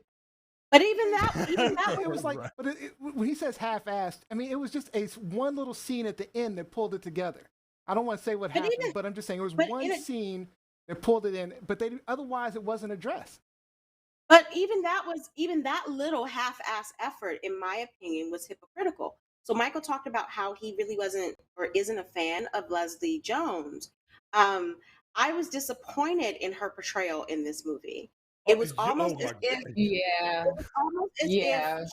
But even that it was like, but when he says half-assed, I mean, it was just one little scene at the end that pulled it together. I don't want to say what happened, but I'm just saying it was one scene that pulled it in, but otherwise it wasn't addressed. But even that little half-ass effort, in my opinion, was hypocritical. So Michael talked about how he really wasn't or isn't a fan of Leslie Jones. I was disappointed in her portrayal in this movie. It was almost as if she was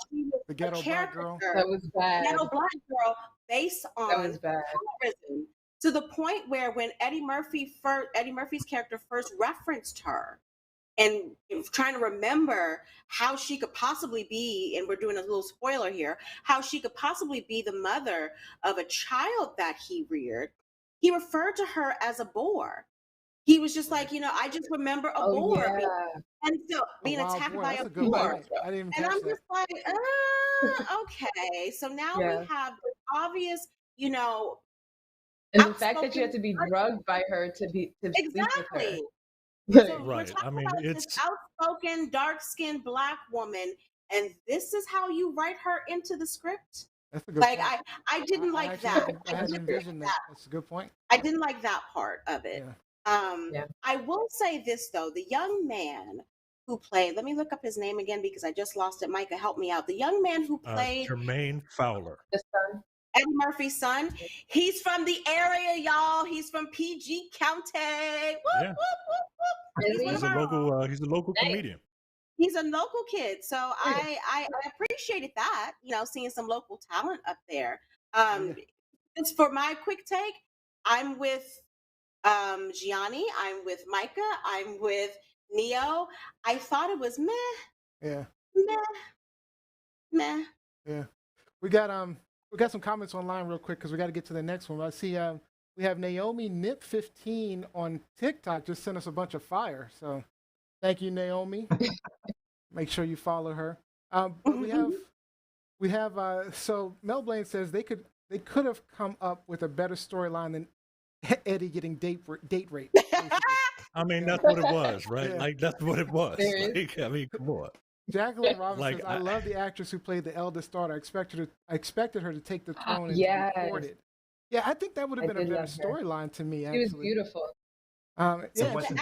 the ghetto black girl. That was bad. Ghetto black girl based on colorism, to the point where when Eddie Murphy's character first referenced her and trying to remember how she could possibly be, and we're doing a little spoiler here, how she could possibly be the mother of a child that he reared, he referred to her as a boar. He was just like, I just remember a boar being attacked by a boar. And I'm just like, okay. So now we have this obvious, and the fact that you had to be drugged by her to sleep with her. So right. I mean, it's this outspoken, dark-skinned black woman, and this is how you write her into the script. That's a good point. I didn't like that. I hadn't envisioned that. That's a good point. I didn't like that part of it. I will say this though: the young man who played, let me look up his name again because I just lost it. Micah, help me out. The young man who played Jermaine Fowler, Eddie Murphy's son. He's from the area, y'all. He's from PG County. Whoop, whoop, whoop, whoop. He's a local comedian. He's a local kid, so I appreciated that. Seeing some local talent up there. Just for my quick take, I'm with Gianni. I'm with Micah. I'm with Neo. I thought it was meh. Yeah. Meh. Yeah. We got some comments online real quick because we got to get to the next one. I see we have Naomi Nip15 on TikTok just sent us a bunch of fire. So thank you, Naomi. Make sure you follow her. We have so Mel Blaine says they could have come up with a better storyline than Eddie getting date rape. I mean, that's what it was, right? Yeah. Like that's what it was. Like, I mean, come on. Jacqueline Robinson says, I love the actress who played the eldest daughter. I expected her to take the throne and record it. Yeah, I think that would have been a better storyline to me. Actually, she was beautiful. It wasn't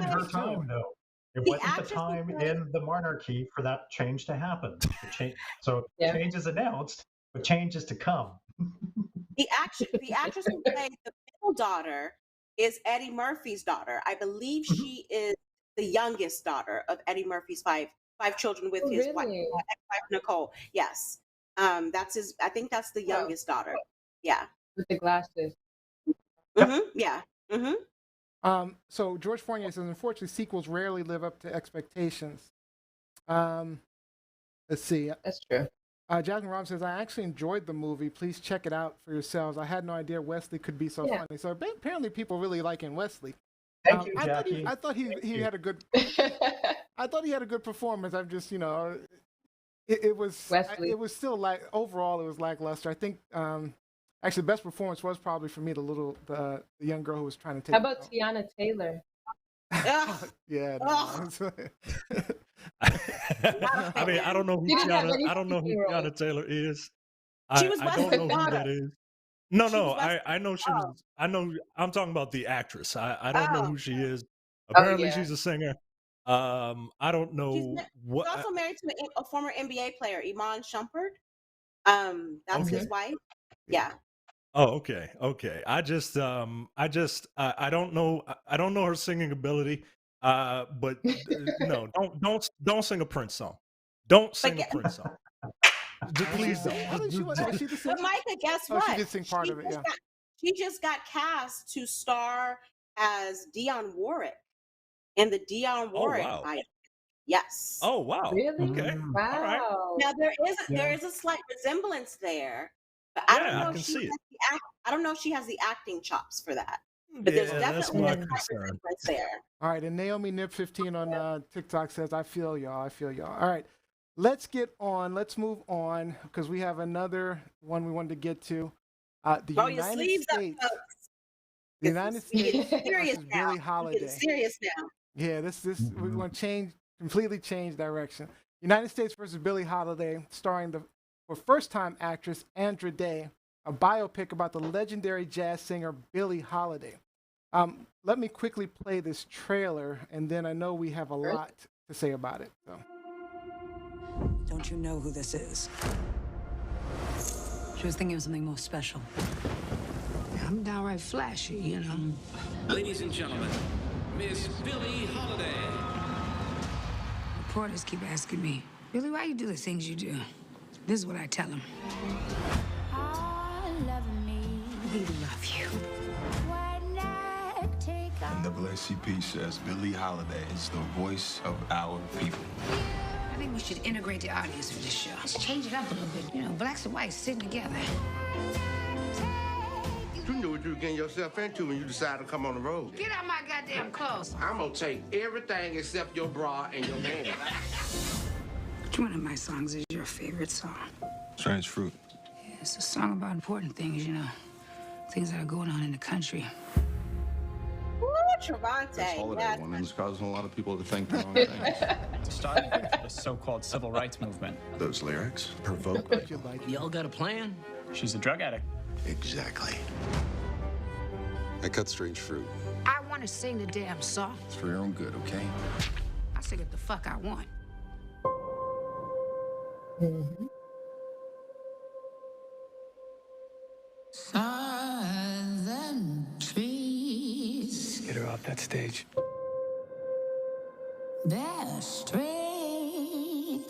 her time, though. It The wasn't the actress who time played in the monarchy for that change to happen. So Yeah. change is announced, but change is to come. the actress who played the middle daughter is Eddie Murphy's daughter. I believe Mhm. she is the youngest daughter of Eddie Murphy's five children with Oh, his wife, really? ex-wife Nicole. Yes, that's his. I think that's the Oh, youngest daughter. Yeah. with the glasses. Yep. Yeah. So George Fournier says, unfortunately, sequels rarely live up to expectations. Let's see. That's true. Jasmine Rob says, I actually enjoyed the movie. Please check it out for yourselves. I had no idea Wesley could be so Yeah. funny. So apparently people really liking Wesley. Thank you, I Jackie. thought he you. had a good I thought he had a good performance. I'm just, it was Wesley. it was still like overall it was lackluster. I think actually the best performance was probably for me the young girl who was trying to take How about Tiana Taylor? yeah. Ugh. No. I mean, I don't know who She didn't have any Tiana roles. Taylor is. She I, was I don't Wesley's know who daughter. that is. No, She was no, Wesley's. I know she Oh. was. I'm talking about the actress. I don't know Oh. who she is. Oh, Apparently, yeah. she's a singer. I don't She's, know she's what. also married to a former NBA player, Iman Shumpert. That's Okay. his wife. Yeah. Oh, okay, okay. I don't know. I don't know her singing ability. But no, don't sing a Prince song. Don't sing a Prince song. Please don't. I think she was she the But Micah, guess Oh, what? she did sing part of it, yeah. She just got cast to star as Dionne Warwick in the Dionne Oh, Warwick wow. biopic. Yes. Oh, wow. Really? Okay. Mm. All right. Wow. Now there Yeah. is a slight resemblance there, but I don't Yeah, know I if can she see has it. I don't know if she has the acting chops for that. But there's Yeah, that's definitely my a slight concern. resemblance there. All right, and Naomi Nip 15 on TikTok says, I feel y'all. All right, let's move on because we have another one we wanted to get to. The Roll your United sleeves up, States. folks. The United States Serious versus now. Billie We're Holiday. getting serious now. Yeah, we're going to completely change direction. United States versus Billie Holiday, starring for first-time actress Andra Day, a biopic about the legendary jazz singer Billie Holiday. Let me quickly play this trailer, and then I know we have a lot to say about it. So. Don't you know who this is? She was thinking of something more special. I'm downright flashy, you know. Ladies and gentlemen, Miss Billie Holiday. Reporters keep asking me, Billie, why you do the things you do? This is what I tell them. We love you. NAACP says Billie Holiday is the voice of our people. I think we should integrate the audience for this show. Let's change it up a little bit. You know, blacks and whites sitting together. You knew what you were getting yourself into when you decided to come on the road. Get out my goddamn clothes. I'm gonna take everything except your bra and your man. Which one of my songs is your favorite song? Strange Fruit. Yeah, it's a song about important things, you know. Things that are going on in the country. Woo, Trevante. This holiday Yes. woman is causing a lot of people to think the wrong things. Starting with the so-called civil rights movement. Those lyrics provoke. Y'all got a plan? She's a drug addict. Exactly. I cut Strange Fruit. I want to sing the damn song. It's for your own good, okay? I sing what the fuck I want. Mm-hmm. Southern trees Get her off that stage. bear strange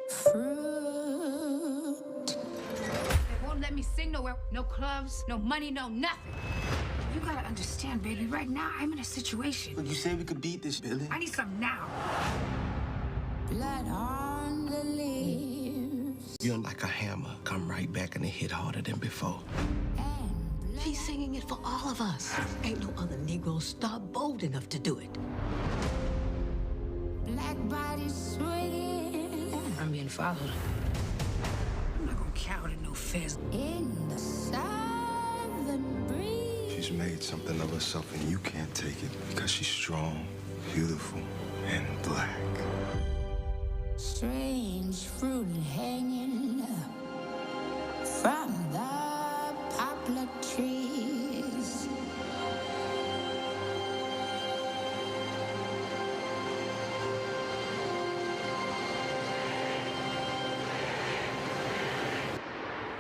fruit. They won't let me sing nowhere. No clubs, no money, no nothing. You gotta understand, baby. Right now, I'm in a situation. But you said we could beat this, Billie. I need something now. Blood on the leaves. You're like a hammer. Come right back and it hit harder than before. She's singing it for all of us. Ain't no other Negro star bold enough to do it. Black bodies swinging. I'm being followed. I'm not gonna cower to no fizz. In the southern breeze. She's made something of herself and you can't take it because she's strong, beautiful, and black. Strange fruit hanging from the poplar trees.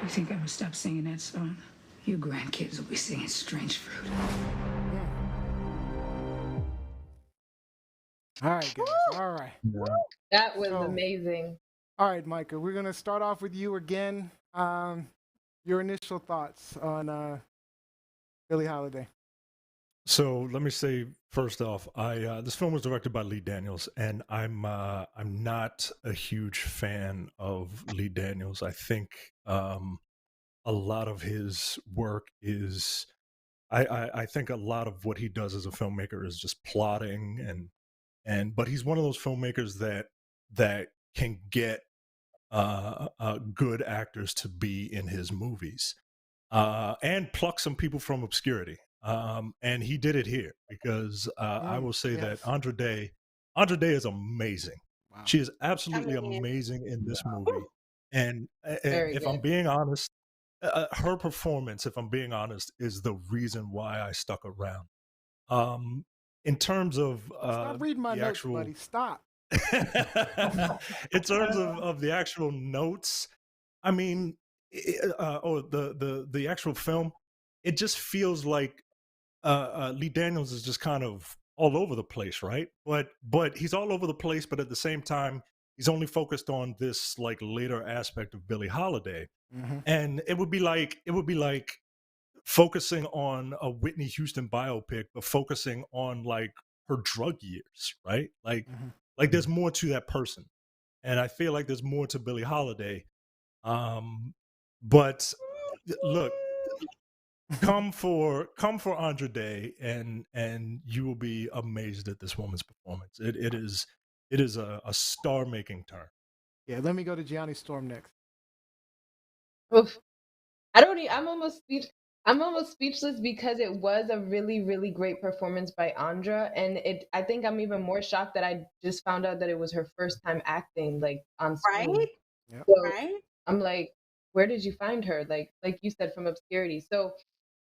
You think I'm gonna stop singing that song? Your grandkids will be singing Strange Fruit. All right, guys. All right. That was So, amazing. all right, Micah, we're going to start off with you again. Your initial thoughts on Billie Holiday. So let me say first off, this film was directed by Lee Daniels, and I'm not a huge fan of Lee Daniels. I think a lot of his work is, I think a lot of what he does as a filmmaker is just plotting, but he's one of those filmmakers that can get good actors to be in his movies, and pluck some people from obscurity. And he did it here because I will say that Andra Day is amazing. Wow. She is absolutely amazing in this movie. And if I'm being honest, her performance, if I'm being honest, is the reason why I stuck around. In terms of Stop reading my the notes, actual, buddy. Stop. in terms of the actual notes, I mean, the actual film, it just feels like Lee Daniels is just kind of all over the place, right? But he's all over the place, but at the same time, he's only focused on this like later aspect of Billie Holiday, and it would be like focusing on a Whitney Houston biopic, but focusing on like her drug years, right? Like there's more to that person, and I feel like there's more to Billie Holiday. But look, come for Andra Day, and you will be amazed at this woman's performance. It is a star making turn. Yeah, let me go to Gianni Storm next. Oof. I'm almost speechless because it was a really, really great performance by Andra, and I think I'm even more shocked that I just found out that it was her first time acting like on screen. Right? Yep. So Right? I'm like, where did you find her? Like you said, from obscurity. So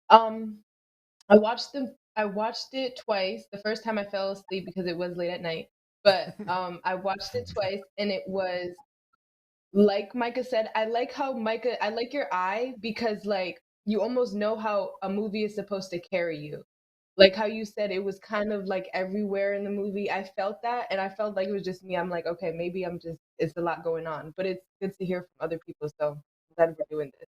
I watched it twice. The first time I fell asleep because it was late at night. But I watched it twice, and it was like Micah said. I like your eye, because like you almost know how a movie is supposed to carry you. Like how you said it was kind of like everywhere in the movie. I felt that, and I felt like it was just me. I'm like, okay, maybe it's a lot going on, but it's good to hear from other people. So I'm glad we're doing this.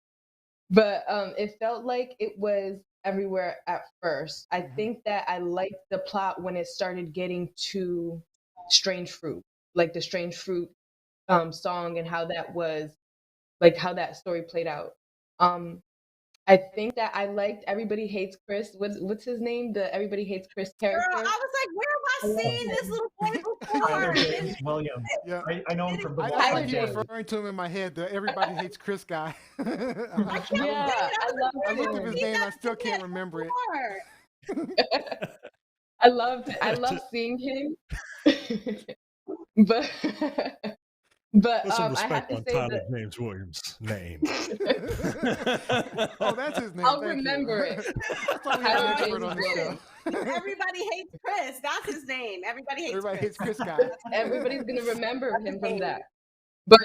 But it felt like it was everywhere at first. I think that I liked the plot when it started getting to Strange Fruit, like the Strange Fruit song, and how that was, like how that story played out. I think that I liked Everybody Hates Chris. What's his name? The Everybody Hates Chris character. Girl, I was like, where have I seen this little boy Tyler before? James Williams. Yeah. I know him from The I Walking was Dead. referring to him in my head, the Everybody Hates Chris guy. I I looked up his name, I still can't remember it. I loved seeing him. but Put some I have respect to on say Tyler that James Williams' name. Oh, that's his name. I'll Thank remember you. it. That's why we have an Tyler expert James on the show. Everybody Hates Chris. That's his name. Everybody hates Chris guy. Everybody's gonna remember him from that. But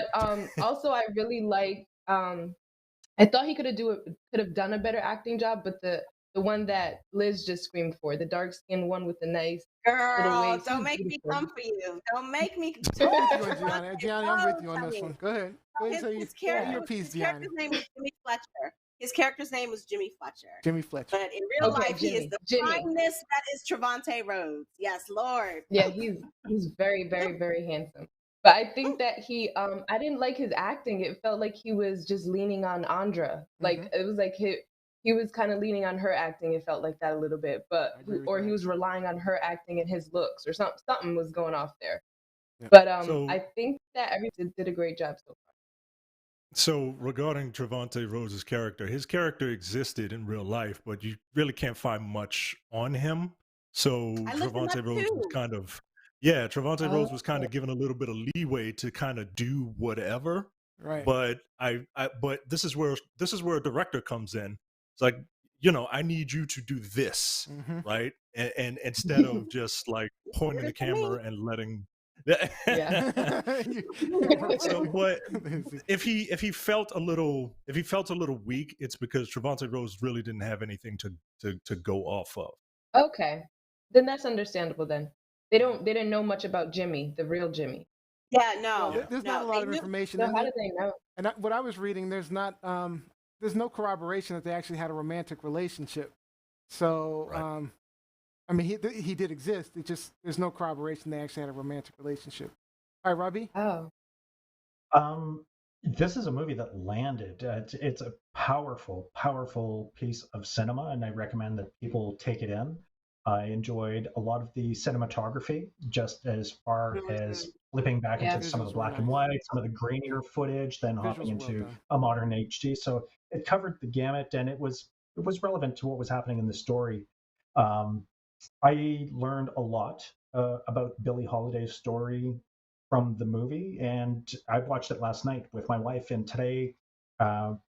also I really like I thought he could have done a better acting job, but the one that Liz just screamed for, the dark skinned one with the nice little Girl, waist. don't make me come for you. Don't make me. Gianni, I'm with you on this one. Go ahead. Go ahead, say your piece, Gianni. His character's name was Jimmy Fletcher. His character's name was Jimmy Fletcher. Jimmy Fletcher. But in real life, he is the fineness that is Trevante Rhodes. Yes, Lord. Yeah, he's very, very, very handsome. But I think that he I didn't like his acting. It felt like he was just leaning on Andra. Like it was like he was kind of leaning on her acting. It felt like that a little bit, or he was relying on her acting and his looks, or something was going off there. Yeah. But I think that everyone did a great job so far. So regarding Trevante Rhodes' character, his character existed in real life, but you really can't find much on him. So Trevante Rhodes was kind of, Trevante Rhodes was kind of given a little bit of leeway to kind of do whatever. Right. But but this is where a director comes in. It's like, I need you to do this, right? And instead of just like pointing the camera and letting Yeah. So, but if he felt a little weak, it's because Trevante Rhodes really didn't have anything to go off of. Okay, then that's understandable. Then they didn't know much about Jimmy, the real Jimmy. Yeah, Well, no, there's not no. a lot They of knew. information So in how there. did they know? And what I was reading, there's no corroboration that they actually had a romantic relationship. So, Right. I mean, he did exist. It just there's no corroboration they actually had a romantic relationship. All right, Robbie. Oh, This is a movie that landed. It's a powerful, powerful piece of cinema, and I recommend that people take it in. I enjoyed a lot of the cinematography, just as far as flipping back yeah. into some of the Visuals were black and nice. white, some of the grainier footage, then hopping Visuals were well into done. a modern HD. So it covered the gamut, and it was relevant to what was happening in the story. Um, I learned a lot about Billie Holiday's story from the movie, and I watched it last night with my wife. And today,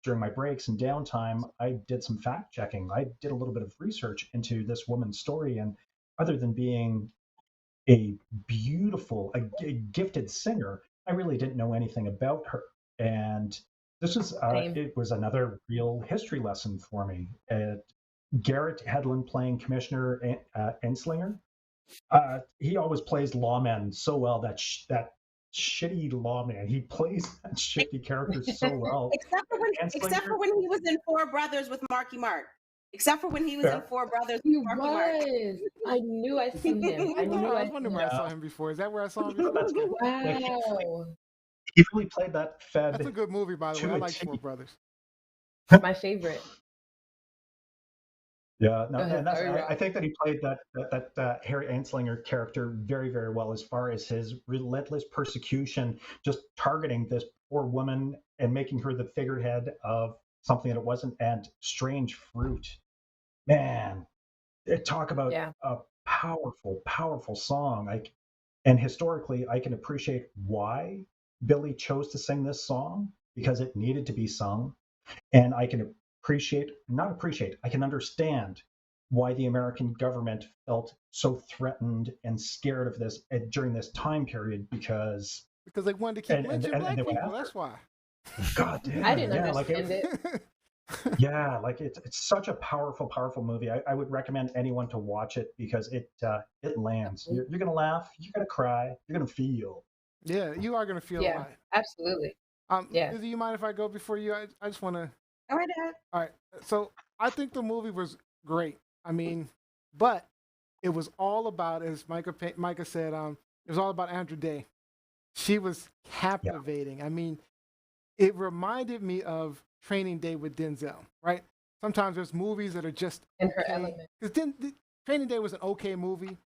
during my breaks and downtime, I did some fact checking. I did a little bit of research into this woman's story, and other than being a a gifted singer, I really didn't know anything about her. And Same. it was another real history lesson for me. Garrett Hedlund playing Commissioner Enslinger. He always plays lawmen so well. That shitty lawman. He plays that shitty character so well. Except for when he was in Four Brothers with Marky Mark. Except for when he was in Fair. Four Brothers He with Marky Mark. was. I knew I seen him. I knew I I was wondering seen where I him. saw him before. Is that where I saw him before? That's good. Like, Wow. he really played that That's a Fed good movie, by the way. to I a like T. Four Brothers. My favorite. Yeah, no, Go ahead. and that's Sorry, I Rob. think that he played that Harry Anslinger character very, very well, as far as his relentless persecution, just targeting this poor woman and making her the figurehead of something that it wasn't. And Strange Fruit, man, talk about Yeah. a powerful, powerful song. And historically, I can appreciate why Billy chose to sing this song, because it needed to be sung. And I can I can understand why the American government felt so threatened and scared of this during this time period, because Because they wanted to keep lynching and black they went people. after. That's why. God I damn, didn't yeah, like understand it. yeah, like it's such a powerful, powerful movie. I would recommend anyone to watch it, because it lands. You're gonna laugh, you're gonna cry, you're gonna feel. Yeah, you are gonna feel a Yeah, lot. absolutely. Yeah. Lizzie, you mind if I go before you? I just want to. All right, Dad. All right. So I think the movie was great. I mean, but it was all about, as Micah said, it was all about Andra Day. She was captivating. I mean, it reminded me of Training Day with Denzel, right? Sometimes there's movies that are just In her okay. element. Because Training Day was an okay movie,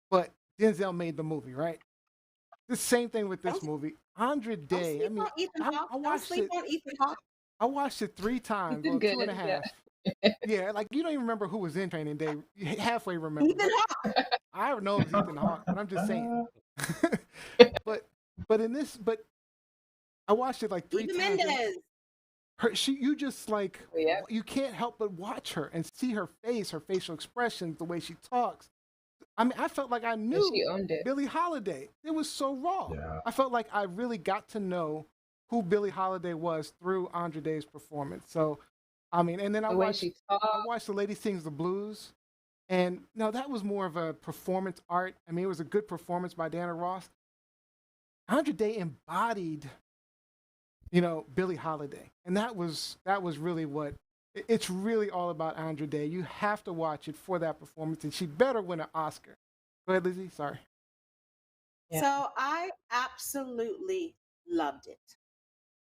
but Denzel made the movie, right? The same thing with this movie. Andra Don't Day. I sleep mean, on Ethan Hawke. I Don't watched sleep it. on Ethan Hawke. I watched it 3 times, well, Good, 2.5. yeah. Yeah, like you don't even remember who was in Training Day. You halfway remember. Ethan But Hawke. I don't know if it's Ethan Hawke, but I'm just saying. but in this, but I watched it like 3 Eva times. Mendes. You just like Yeah. you can't help but watch her and see her face, her facial expressions, the way she talks. I mean, I felt like I And knew she owned it. Billie Holiday. It was so raw. Yeah. I felt like I really got to know who Billie Holiday was through Andra Day's performance. So, I mean, and then The way she I talked. watched The Lady Sings the Blues, and no, that was more of a performance art. I mean, it was a good performance by Diana Ross. Andra Day embodied, Billie Holiday, and that was really what it's really all about. Andra Day. You have to watch it for that performance, and she better win an Oscar. Go ahead, Lizzie. Sorry. Yeah. So I absolutely loved it.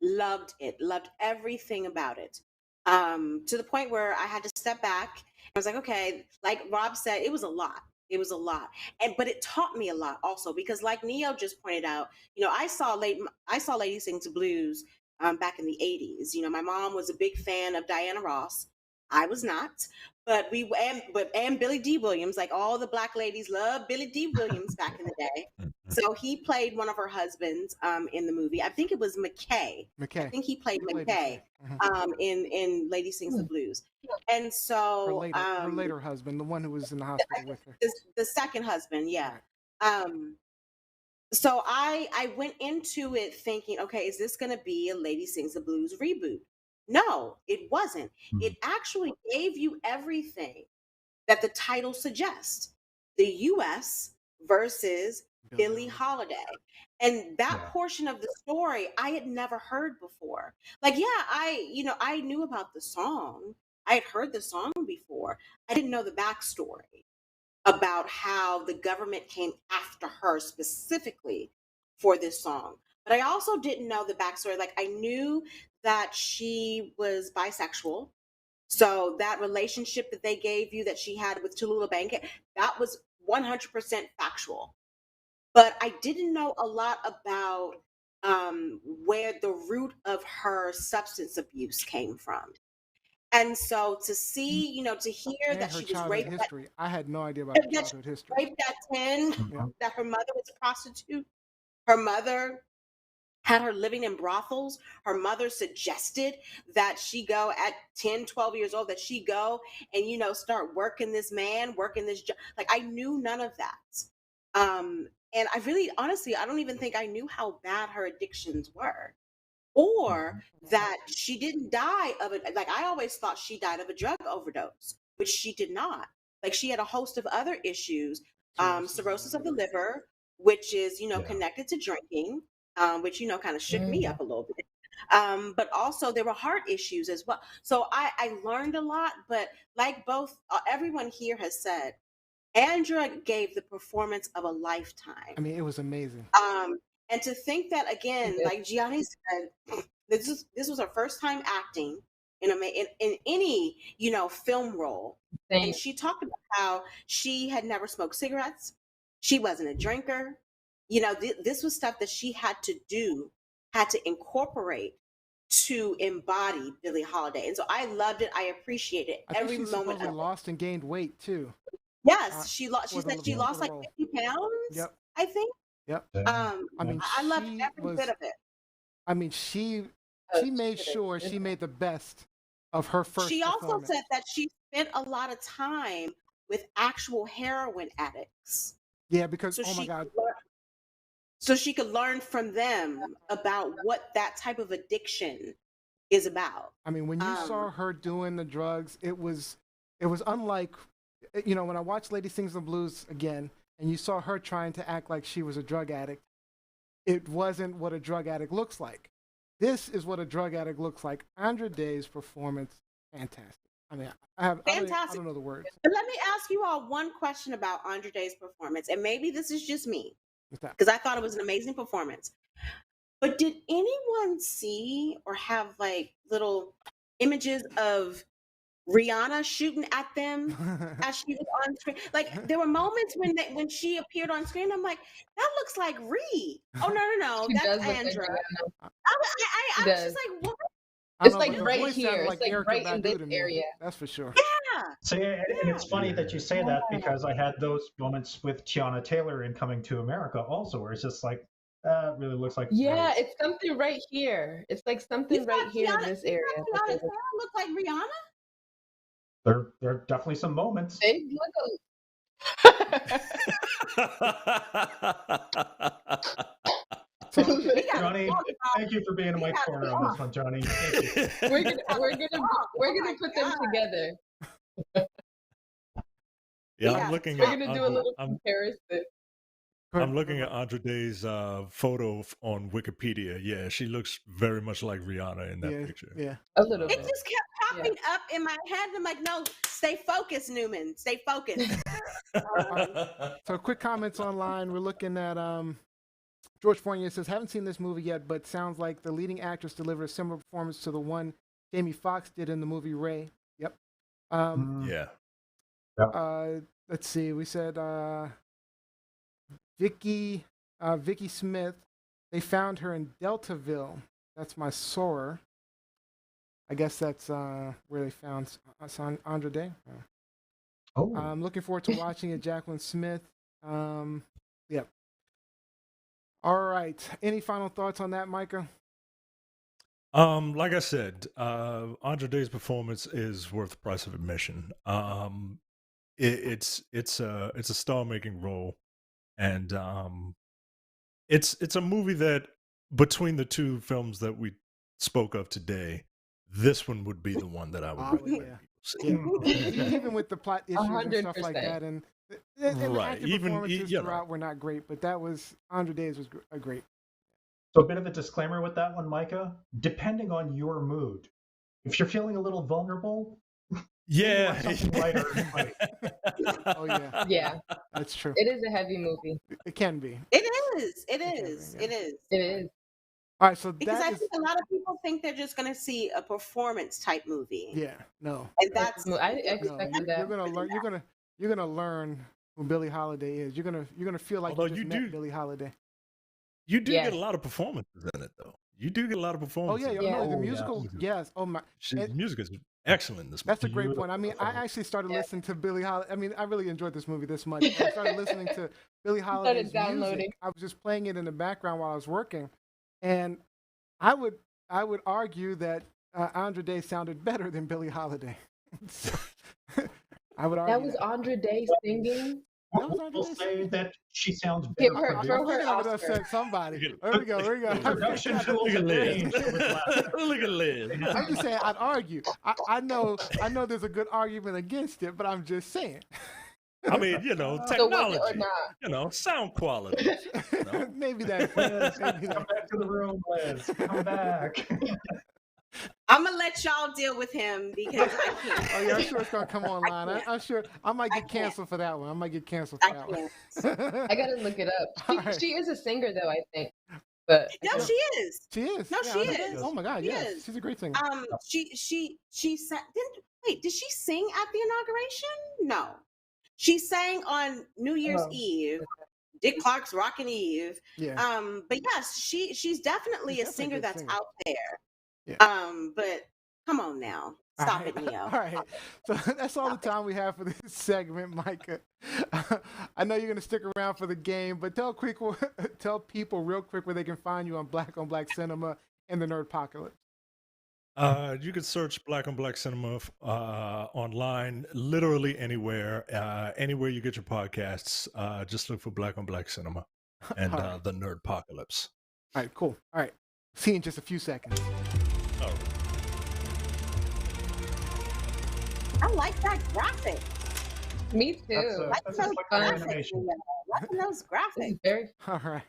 Loved it. Loved everything about it. To the point where I had to step back. I was like, okay, like Rob said, it was a lot. It was a lot. But it taught me a lot also, because like Neo just pointed out, I saw Lady Sings the Blues back in the 80s. My mom was a big fan of Diana Ross. I was not. But and Billy D. Williams, like all the black ladies loved Billy D. Williams back in the day. So he played one of her husbands in the movie. I think it was McKay. I think he played McKay in Lady Sings the Blues. And so her later husband, the one who was in the hospital with her. the second husband, yeah. Right. So I went into it thinking, okay, is this going to be a Lady Sings the Blues reboot? No, it wasn't. It actually gave you everything that the title suggests: the U.S. versus Billie Holiday. And that portion of the story I had never heard before. Like, yeah, I knew about the song. I had heard the song before. I didn't know the backstory about how the government came after her specifically for this song. But I also didn't know the backstory. Like, I knew that she was bisexual. So that relationship that they gave you that she had with Tallulah Bankhead, that was 100% factual. But I didn't know a lot about where the root of her substance abuse came from. And so to see, to hear And that her she was childhood raped history. I had no idea about her that she childhood was history. raped at 10, Yeah. that her mother was a prostitute, her mother had her living in brothels. Her mother suggested that she go at 10, 12 years old, that she go and, start working this job. Like, I knew none of that. And I really, honestly, I don't even think I knew how bad her addictions were, or that she didn't die of it. Like, I always thought she died of a drug overdose, which she did not. Like, she had a host of other issues, cirrhosis of the liver, which is, connected to drinking, which, kind of shook me up a little bit. But also there were heart issues as well. So I learned a lot, but like everyone here has said, Andra gave the performance of a lifetime. I mean, it was amazing. And to think that, again, like Gianni said, this was her first time acting in any film role. And she talked about how she had never smoked cigarettes. She wasn't a drinker. This was stuff that she had to incorporate to embody Billie Holiday. And so I loved it. I appreciated I think every she moment supposedly of it. lost and gained weight too. Yes, she lost. She said she for lost the like role. 50 pounds. Yep. I think. Yep. I mean, I loved every bit of it. I mean, she made sure she made the best of her first She also performance. said that she spent a lot of time with actual heroin addicts. Yeah, because So my God. she could learn from them about what that type of addiction is about. I mean, when you saw her doing the drugs, it was unlike, when I watched Lady Sings the Blues again, and you saw her trying to act like she was a drug addict, it wasn't what a drug addict looks like. This is what a drug addict looks like. Andra Day's performance, fantastic. I mean, I don't know the words. But let me ask you all one question about Andra Day's performance, and maybe this is just me, What's that? because I thought it was an amazing performance. But did anyone see or have like little images of Rihanna shooting at them as she was on screen? Like, there were moments when she appeared on screen, I'm like, that looks like Ree. Oh no, that's Andra. I was just like, what? It's like right here. It's like Erykah right in this Badu to me. area. That's for sure. Yeah. See, and it's funny that you say that, because I had those moments with Tiana Taylor in Coming to America also, where it's just like, it really looks like. Yeah, it's something right here. It's like something right here in this area. Tiana Taylor look like Rihanna? There are definitely some moments. They Johnny, thank you for being in my corner on this one, Johnny. We're gonna put them together. Yeah, I'm looking We're at. gonna do a little comparison. I'm looking at Andra Day's photo on Wikipedia. Yeah, she looks very much like Rihanna in that picture. Yeah, a little bit. It just kept popping up in my head. I'm like, no, stay focused, Newman. Stay focused. So quick comments online. We're looking at George Fournier says, haven't seen this movie yet, but sounds like the leading actress delivered a similar performance to the one Jamie Foxx did in the movie Ray. Yep. Yeah. Let's see. We said Vicky Smith. They found her in Deltaville. That's my sorer. I guess that's where they found Andra Day. Oh. I'm looking forward to watching it. Jacqueline Smith. Yep. All right. Any final thoughts on that, Micah? Like I said, Andra Day's performance is worth the price of admission. It's a star-making role, and it's a movie that between the two films that we spoke of today, this one would be the one that I would recommend people see. Even with the plot issues and stuff like 100%. that, and the Right. acting Even performances you know. throughout were not great, but that was Andre Days was a great. So a bit of a disclaimer with that one, Micah. Depending on your mood, if you're feeling a little vulnerable, Yeah. watch something lighter. Oh yeah, Yeah, that's true. it is a heavy movie. It can be. It is. It is. yeah. It is. It is. All right, so Because that I is think a lot of people think they're just going to see a performance type movie, yeah. No, and that's I no, expected that. you're gonna learn. You're gonna learn who Billie Holiday is. You're gonna feel like Although you just you met do- Billie Holiday. You do Yes. get a lot of performances in it, though. You do get a lot of Oh performances. yeah, in it. no, the Oh, yeah. musical. Yes. Oh my. The and- music is excellent in this movie. That's a great point. I mean, I actually started listening to Billie Holiday. I mean, I really enjoyed this movie this much. I started listening to Billie Holiday's downloading. music. I was just playing it in the background while I was working, and I would argue that Andre Day sounded better than Billie Holiday. So, I would argue That was Andre Day singing. That was Andre We'll Day's say that she sounds Give better. her- produced. throw her We're gonna Oscar. upset somebody. There we go. There we go. Production tools Look at have Liz. changed over the last- Look at Liz. I'm just saying. I'd argue. I know there's a good argument against it, but I'm just saying. I mean, you know, So was it or technology. not? You know, sound quality. You know? Maybe that. Liz, Maybe come that. back to the room, Liz. Come back. I'm gonna let y'all deal with him because I can't. Oh yeah, I'm sure it's gonna come online. I'm sure I might get canceled for that one. I might get canceled for that one. I gotta look it up. All right. She is a singer, though, I think. But No, she is. She is. No, Yeah, she I know. is. Oh my God, She yes, is. she's a great singer. She sang. Wait, did she sing at the inauguration? No, she sang on New Year's Oh. Eve. Dick Clark's Rockin' Eve. Yeah. But yes, she's definitely She's a definitely a singer good that's singer. out there. Yeah. But come on now, All stop right. it, Neo. All right. So that's all the time we have for this segment, Micah. I know you're going to stick around for the game, but tell people real quick where they can find you on Black Cinema and the Nerdpocalypse. You could search Black on Black Cinema online, literally anywhere. Anywhere you get your podcasts, just look for Black on Black Cinema and All right. the Nerdpocalypse. All right, cool. All right. See you in just a few seconds. All right. I like that graphic. me too. That's just like an animation. Liking those graphics. It's very All right.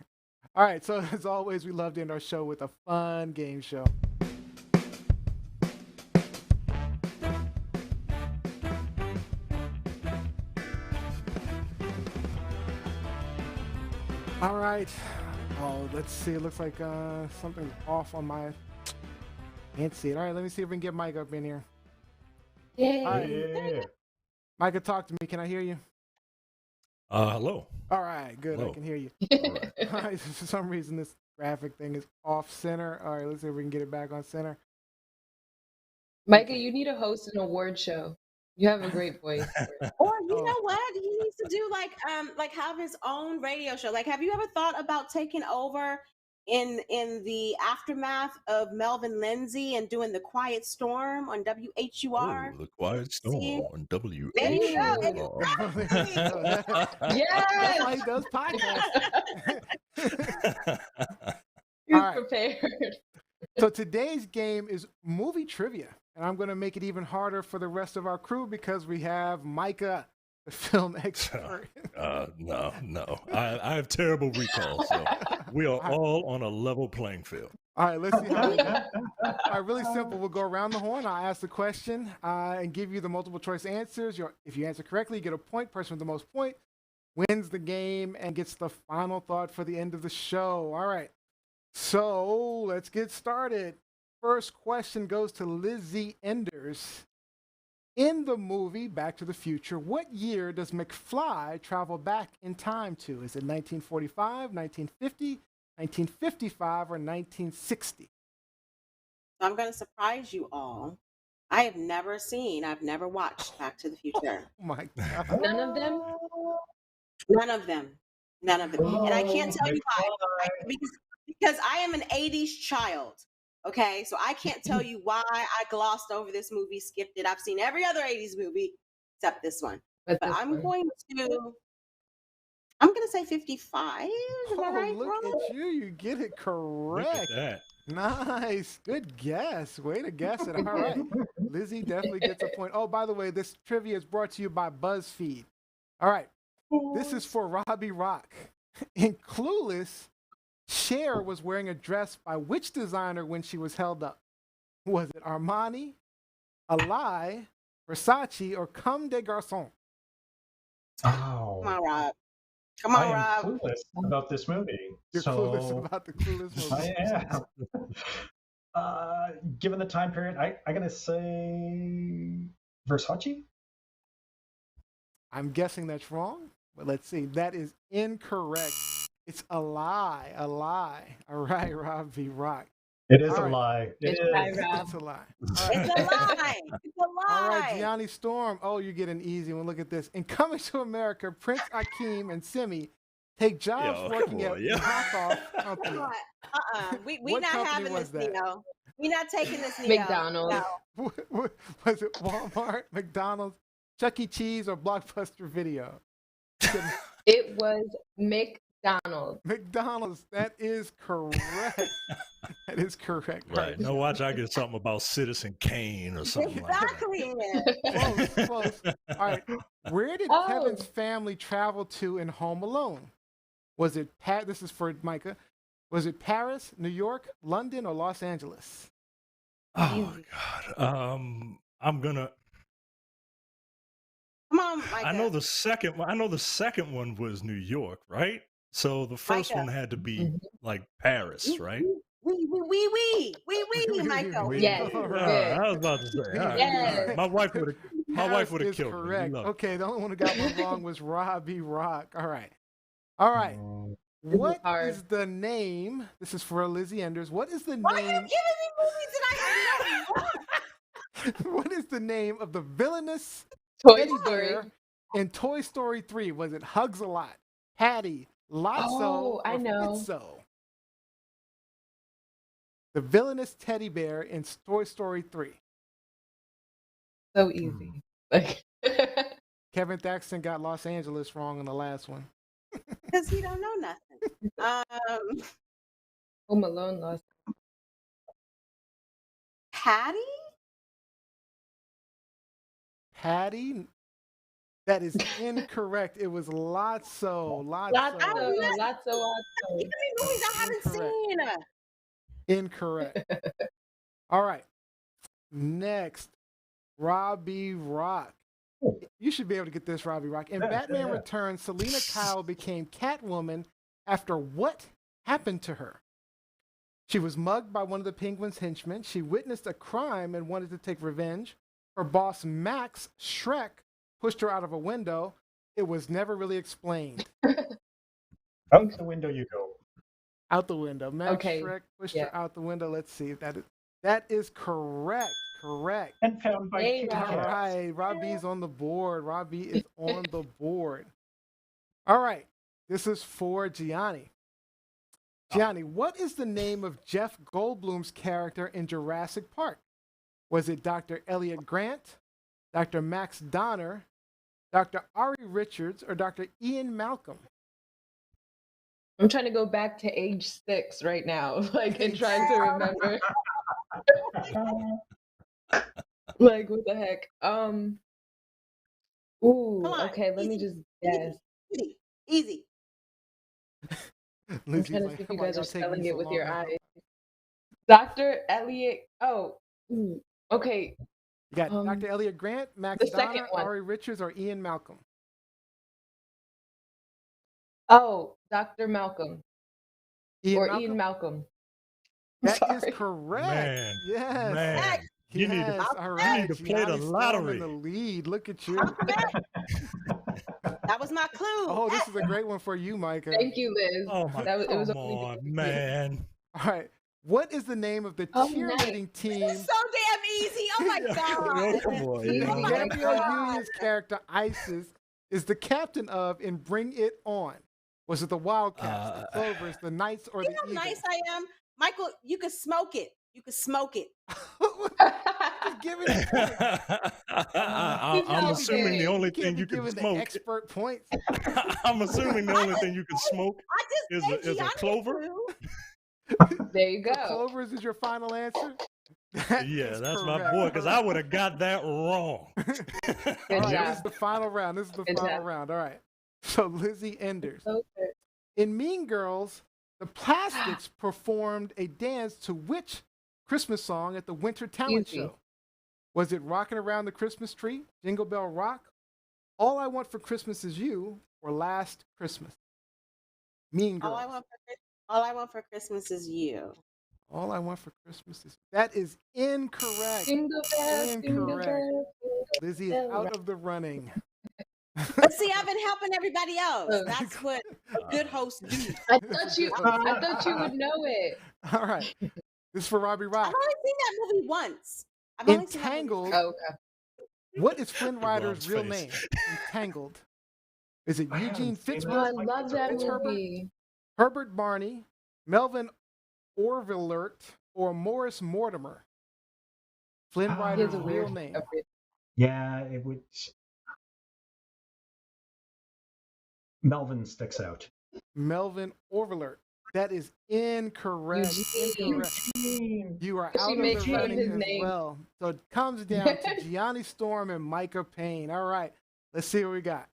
All right. So as always, we love to end our show with a fun game show. All right. Oh, let's see. It looks like something's off on my. Can't see it. All right. Let me see if we can get Mike up in here. yay. All right. Yeah. Micah, talk to me. Can I hear you? Hello. All right. Good. I Hello. can hear you. All right. All right. For some reason, this graphic thing is off center. All right. Let's see if we can get it back on center. Micah, you need to host an award show. You have a great voice. Or you Oh. know what? He needs to do like have his own radio show. Like, have you ever thought about taking over in the aftermath of Melvin Lindsay and doing the Quiet Storm on WHUR? Oh, the Quiet Storm See? on WHUR. There you go. That's Yes, why he does podcasts. he's All right. prepared. So today's game is movie trivia, and I'm going to make it even harder for the rest of our crew because we have Micah, the film expert. No. I have terrible recall, so we are all on a level playing field. All right, let's see how we go. All right, really simple. We'll go around the horn. I'll ask the question and give you the multiple choice answers. If you answer correctly, you get a point. Person with the most point wins the game and gets the final thought for the end of the show. All right. So let's get started. First question goes to Lizzie Enders. In the movie Back to the Future, what year does McFly travel back in time to? Is it 1945, 1950, 1955, or 1960? I'm going to surprise you all. I've never watched Back to the Future. Oh my God. None of them? None of them. None of them. And I can't tell you why. Because I am an 80s child. Okay, so I can't tell you why I glossed over this movie, skipped it. I've seen every other 80s movie except this one. But I'm going to I'm gonna say 55. Is that Oh, right? look Ron? at you. You get it Look at correct. that. Nice. Good guess. Way to guess it. All right. Lizzie definitely gets a point. Oh, by the way, this trivia is brought to you by BuzzFeed. All right. This is for Robbie Rock. In Clueless, Cher was wearing a dress by which designer when she was held up? Was it Armani, Alai, Versace, or Comme des Garçons? Oh. Come on, Rob. Come on, I am Rob. clueless about this movie. You're clueless So about the Clueless movie. I am. Given the time period, I'm gonna say Versace. I'm guessing that's wrong, but let's see. That is incorrect. It's a lie. A lie. All right, Rob V. Rock. It is All a right. lie. It's It's a lie. All right. It's a lie. It's a All right, lie. Gianni Storm. Oh, you get an easy one. Look at this. In Coming to America, Prince Akeem and Simi take jobs Yo, working come at on, yo. knockoff company. Come on. We What not company having was this, that? Neo. We not taking this, Neo. McDonald's. No. Was it Walmart, McDonald's, Chuck E. Cheese, or Blockbuster Video? It was McDonald's. McDonald's. That is correct. That is correct. Right. No, watch I get something about Citizen Kane or something like that. Exactly. Close. All right. Where did Kevin's family travel to in Home Alone? Was it This is for Micah. Was it Paris, New York, London, or Los Angeles? Oh God. I'm gonna. Come on, Micah. I know the second one. I know the second one was New York, right? So the first Micah. one had to be like Paris, right? We, Michael. Yes. All I was about to say. All right. Yes. My wife would Paris have is killed correct. me. Okay, the only one who got one wrong was Robbie Rock. All right. All right. What hard. is the name? This is for Lizzie Enders. What is the Why are you name? giving me movies that I don't know? What is the name of the villainous Toy teddy Story. bear in Toy Story 3? Was it Hugs a Lot, Patty, Lotso, Oh, I or know. Fitzo? The villainous teddy bear in Toy Story 3. So easy. Like Kevin Thaxton got Los Angeles wrong in the last one. Because he don't know nothing. Home Alone lost. Patty? Patty? That is incorrect. It was Lotso. Lotso. Give me movies I haven't seen. Incorrect. All right. Next, Robbie Rock. You should be able to get this, Robbie Rock. In Batman Returns, Selena Kyle became Catwoman after what happened to her? She was mugged by one of the Penguin's henchmen. She witnessed a crime and wanted to take revenge. Her boss, Max Shrek, pushed her out of a window. It was never really explained. Out the window you go. Out the window. Max Okay. Shrek pushed her out the window. Let's see. That is correct. Correct. And found by Hey, Kitty All Rob. Cat. right. Robbie's on the board. Robbie is on the board. All right. This is for Gianni. Gianni, what is the name of Jeff Goldblum's character in Jurassic Park? Was it Dr. Elliot Grant, Dr. Max Donner, Dr. Ari Richards, or Dr. Ian Malcolm? I'm trying to go back to age 6 right now, like, and trying to remember. Like, what the heck? Ooh, Come on, okay, let me easy, just guess. Easy. I'm Lizzie's trying to like, see if "Oh you my guys God, are it's taking spelling me it so with long your now." eyes. Dr. Elliot. Oh, okay. You got Dr. Elliot Grant, Max the second Donner, one. Ari Richards, or Ian Malcolm? Oh, Dr. Malcolm. Ian Ian Malcolm. That is Sorry. correct. Man, Yes. man, you need to Yes. All you right. need to play the Gianni Storm lottery. in the lead. Look at you. That was my clue. Oh, this is a great one for you, Micah. Thank you, Liz. Oh my, It was come only on, because of you. man. All right. What is the name of the Oh, cheerleading team? So damn easy. Oh my God. Come on, Easy. yo. Oh my Gabrielle God. Union's character, Isis, is the captain of in Bring It On. Was it the Wildcats, the Clovers, the Knights, or You the know how Eagles? nice I am? Michael, you could smoke it. You could smoke it. Just giving it points. I'm assuming the only You can't thing be you can giving the smoke. expert points. I'm assuming the only thing you can smoke is a clover. There you go. So clovers is your final answer? Yeah, that's my boy, because I would have got that wrong. All right, this is the final round. This is the final round. All right. So Lizzie Enders. Okay. In Mean Girls, the Plastics performed a dance to which Christmas song at the Winter Talent Show? Was it Rockin' Around the Christmas Tree, Jingle Bell Rock, All I Want for Christmas Is You, or Last Christmas? Mean Girls. All I want for Christmas is you. All I Want for Christmas is That is incorrect. Jingle bells, Incorrect. Lizzie is out of the running. But see, I've been helping everybody else. That's what a good host do. I thought you would know it. All right. This is for Robbie Rock. I've only seen that movie once. I've only seen that movie Entangled. once. What is Flynn Rider's real face. name? Entangled. Is it Eugene Oh, Fitzherbert? I love that movie. Herbert Barney, Melvin Orvillert, or Morris Mortimer? Flynn Rider's real name. Yeah, it would. Melvin sticks out. Melvin Orvillert. That is incorrect. Incorrect. You are out of the running as well. So it comes down to Gianni Storm and Micah Payne. All right. Let's see what we got.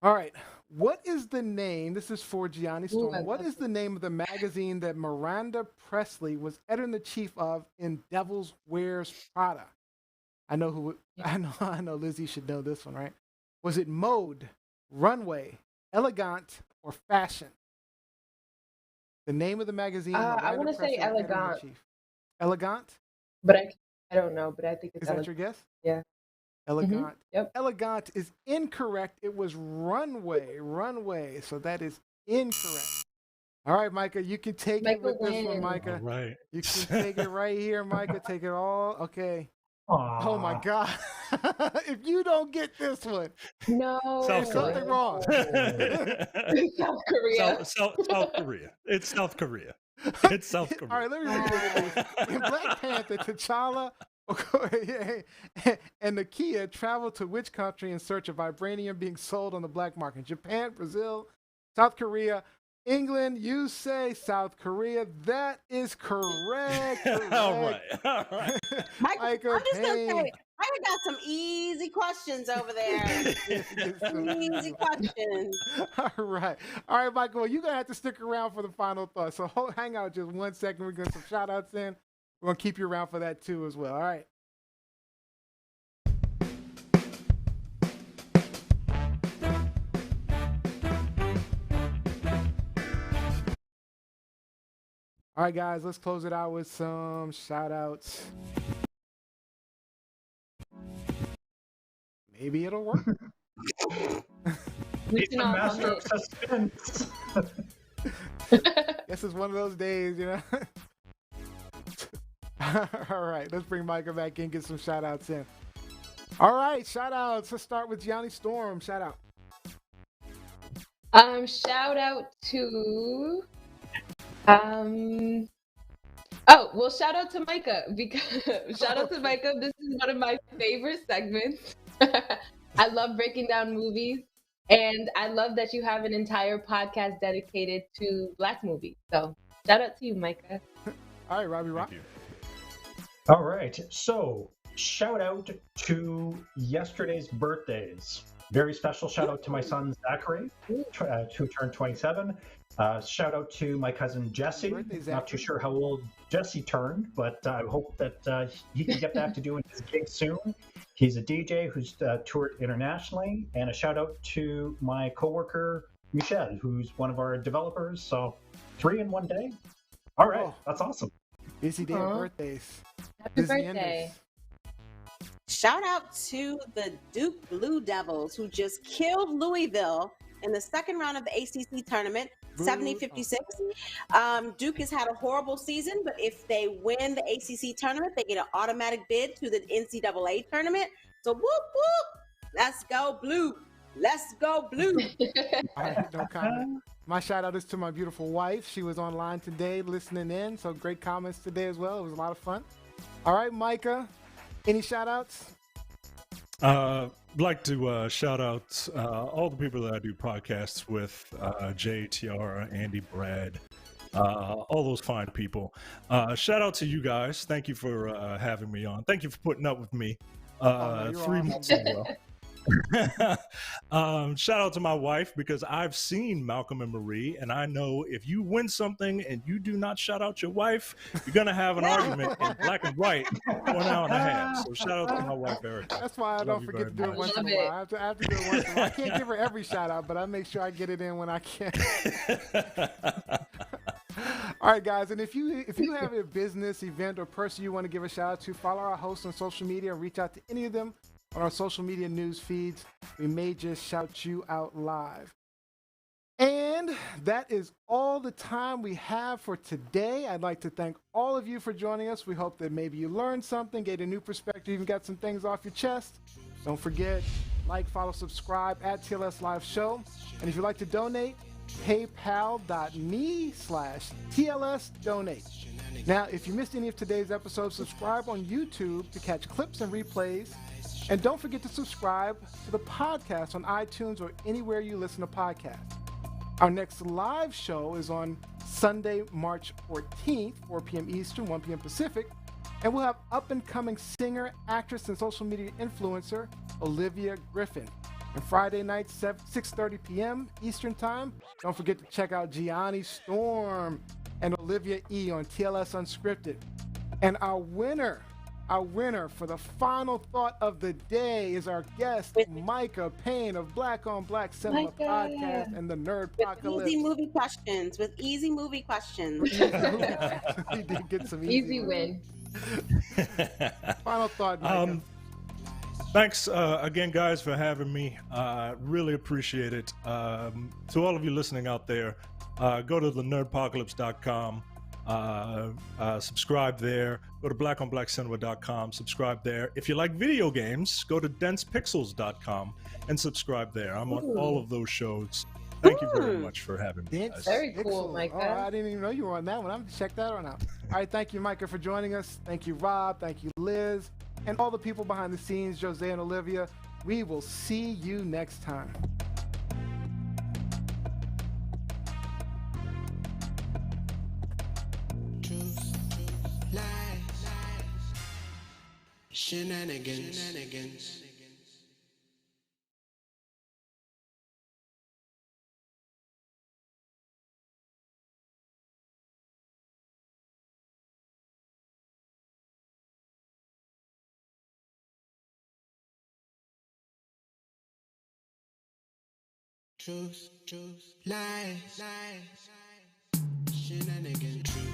All right. What is the name? This is for Gianni Storm. What is the name of the magazine that Miranda Presley was editor-in-chief of in Devil's Wears Prada? I know Lizzie should know this one, right? Was it Mode, Runway, Elegant, or Fashion? The name of the magazine. I want to say Elegant. Elegant? But I don't know, but I think it's Is that your guess? Yeah. Elegant. Mm-hmm. Yep. Elegant is incorrect. It was Runway. So that is incorrect. All right, Micah, you can take it with this one, Micah. All right. You can take it right here, Micah. Take it all. Okay. Aww. Oh my God. If you don't get this one, there's something wrong. South Korea. South Korea. It's South Korea. It's South Korea. All right, let me read this. In Black Panther, T'Challa and Nakia traveled to which country in search of vibranium being sold on the black market? Japan, Brazil, South Korea, England. You say South Korea. That is correct. All right. Micah, I'm just going to say, I got some easy questions over there. Easy questions. All right, Michael. Well, you're gonna have to stick around for the final thought. So hang out just 1 second. We're gonna get some shout outs in. We're gonna keep you around for that too as well. All right. All right, guys. Let's close it out with some shout outs. Maybe it'll work. He's the master of suspense. Guess it's one of those days, you know. All right, let's bring Micah back in, get some shout outs in. All right, shout outs. Let's start with Gianni Storm. Shout out. Shout out to shout out to Micah because shout out to Micah. This is one of my favorite segments. I love breaking down movies, and I love that you have an entire podcast dedicated to Black movies. So shout out to you, Micah. All right, Robbie Rock. All right, so shout out to yesterday's birthdays. Very special shout out to my son Zachary, who turned 27. Shout out to my cousin Jesse. Not too sure how old Jesse turned, but I hope that he can get back to doing his gig soon. He's a DJ who's toured internationally. And a shout out to my coworker Michelle, who's one of our developers. So 3 in one day. All right, that's awesome. Busy day of birthdays. Happy birthday. Shout out to the Duke Blue Devils who just killed Louisville in the second round of the ACC tournament, 70-56. Duke has had a horrible season, but if they win the ACC tournament, they get an automatic bid to the NCAA tournament. So whoop, whoop. Let's go, Blue. Let's go blue. All right, no comment. My shout out is to my beautiful wife. She was online today listening in, so great comments today as well. It was a lot of fun. All right, Micah, any shout outs? Like to shout out all the people that I do podcasts with, Jay, Tiara, Andy, Brad, all those fine people. Shout out to you guys. Thank you for having me on. Thank you for putting up with me 3 months in a row. Shout out to my wife, because I've seen Malcolm and Marie, and I know if you win something and you do not shout out your wife, you're gonna have an argument in black and white for an hour and a half. So shout out to my wife, Erica. That's why I don't forget to do it once in a while. I have to do it once in a while. I can't give her every shout out, but I make sure I get it in when I can. All right, guys, and if you have a business, event, or person you want to give a shout out to, follow our hosts on social media and reach out to any of them on our social media news feeds. We may just shout you out live. And that is all the time we have for today. I'd like to thank all of you for joining us. We hope that maybe you learned something, get a new perspective, even got some things off your chest. Don't forget, like, follow, subscribe at TLSLiveShow. And if you'd like to donate, paypal.me/TLSDonate. Now, if you missed any of today's episodes, subscribe on YouTube to catch clips and replays. And don't forget to subscribe to the podcast on iTunes or anywhere you listen to podcasts. Our next live show is on Sunday, March 14th, 4 p.m. Eastern, 1 p.m. Pacific. And we'll have up-and-coming singer, actress, and social media influencer, Olivia Griffin. And Friday night, 6:30 p.m. Eastern Time. Don't forget to check out Gianni Storm and Olivia E. on TLS Unscripted. And our winner for the final thought of the day is our guest, Micah Payne of Black on Black Cinema Podcast and the Nerd Apocalypse. Easy movie questions. With easy movie questions. We did get some easy win. Final thought, Micah. Thanks again, guys, for having me. Really appreciate it. To all of you listening out there, go to thenerdpocalypse.com. Subscribe there. Go to blackonblackcinema.com. Subscribe there. If you like video games, go to densepixels.com and subscribe there. I'm on all of those shows. Thank you very much for having me. Very cool, Micah. Oh, I didn't even know you were on that one. I'm going to check that one out. All right, thank you, Micah, for joining us. Thank you, Rob. Thank you, Liz. And all the people behind the scenes, Jose and Olivia. We will see you next time. Shenanigans. Truth, lies, shenanigans.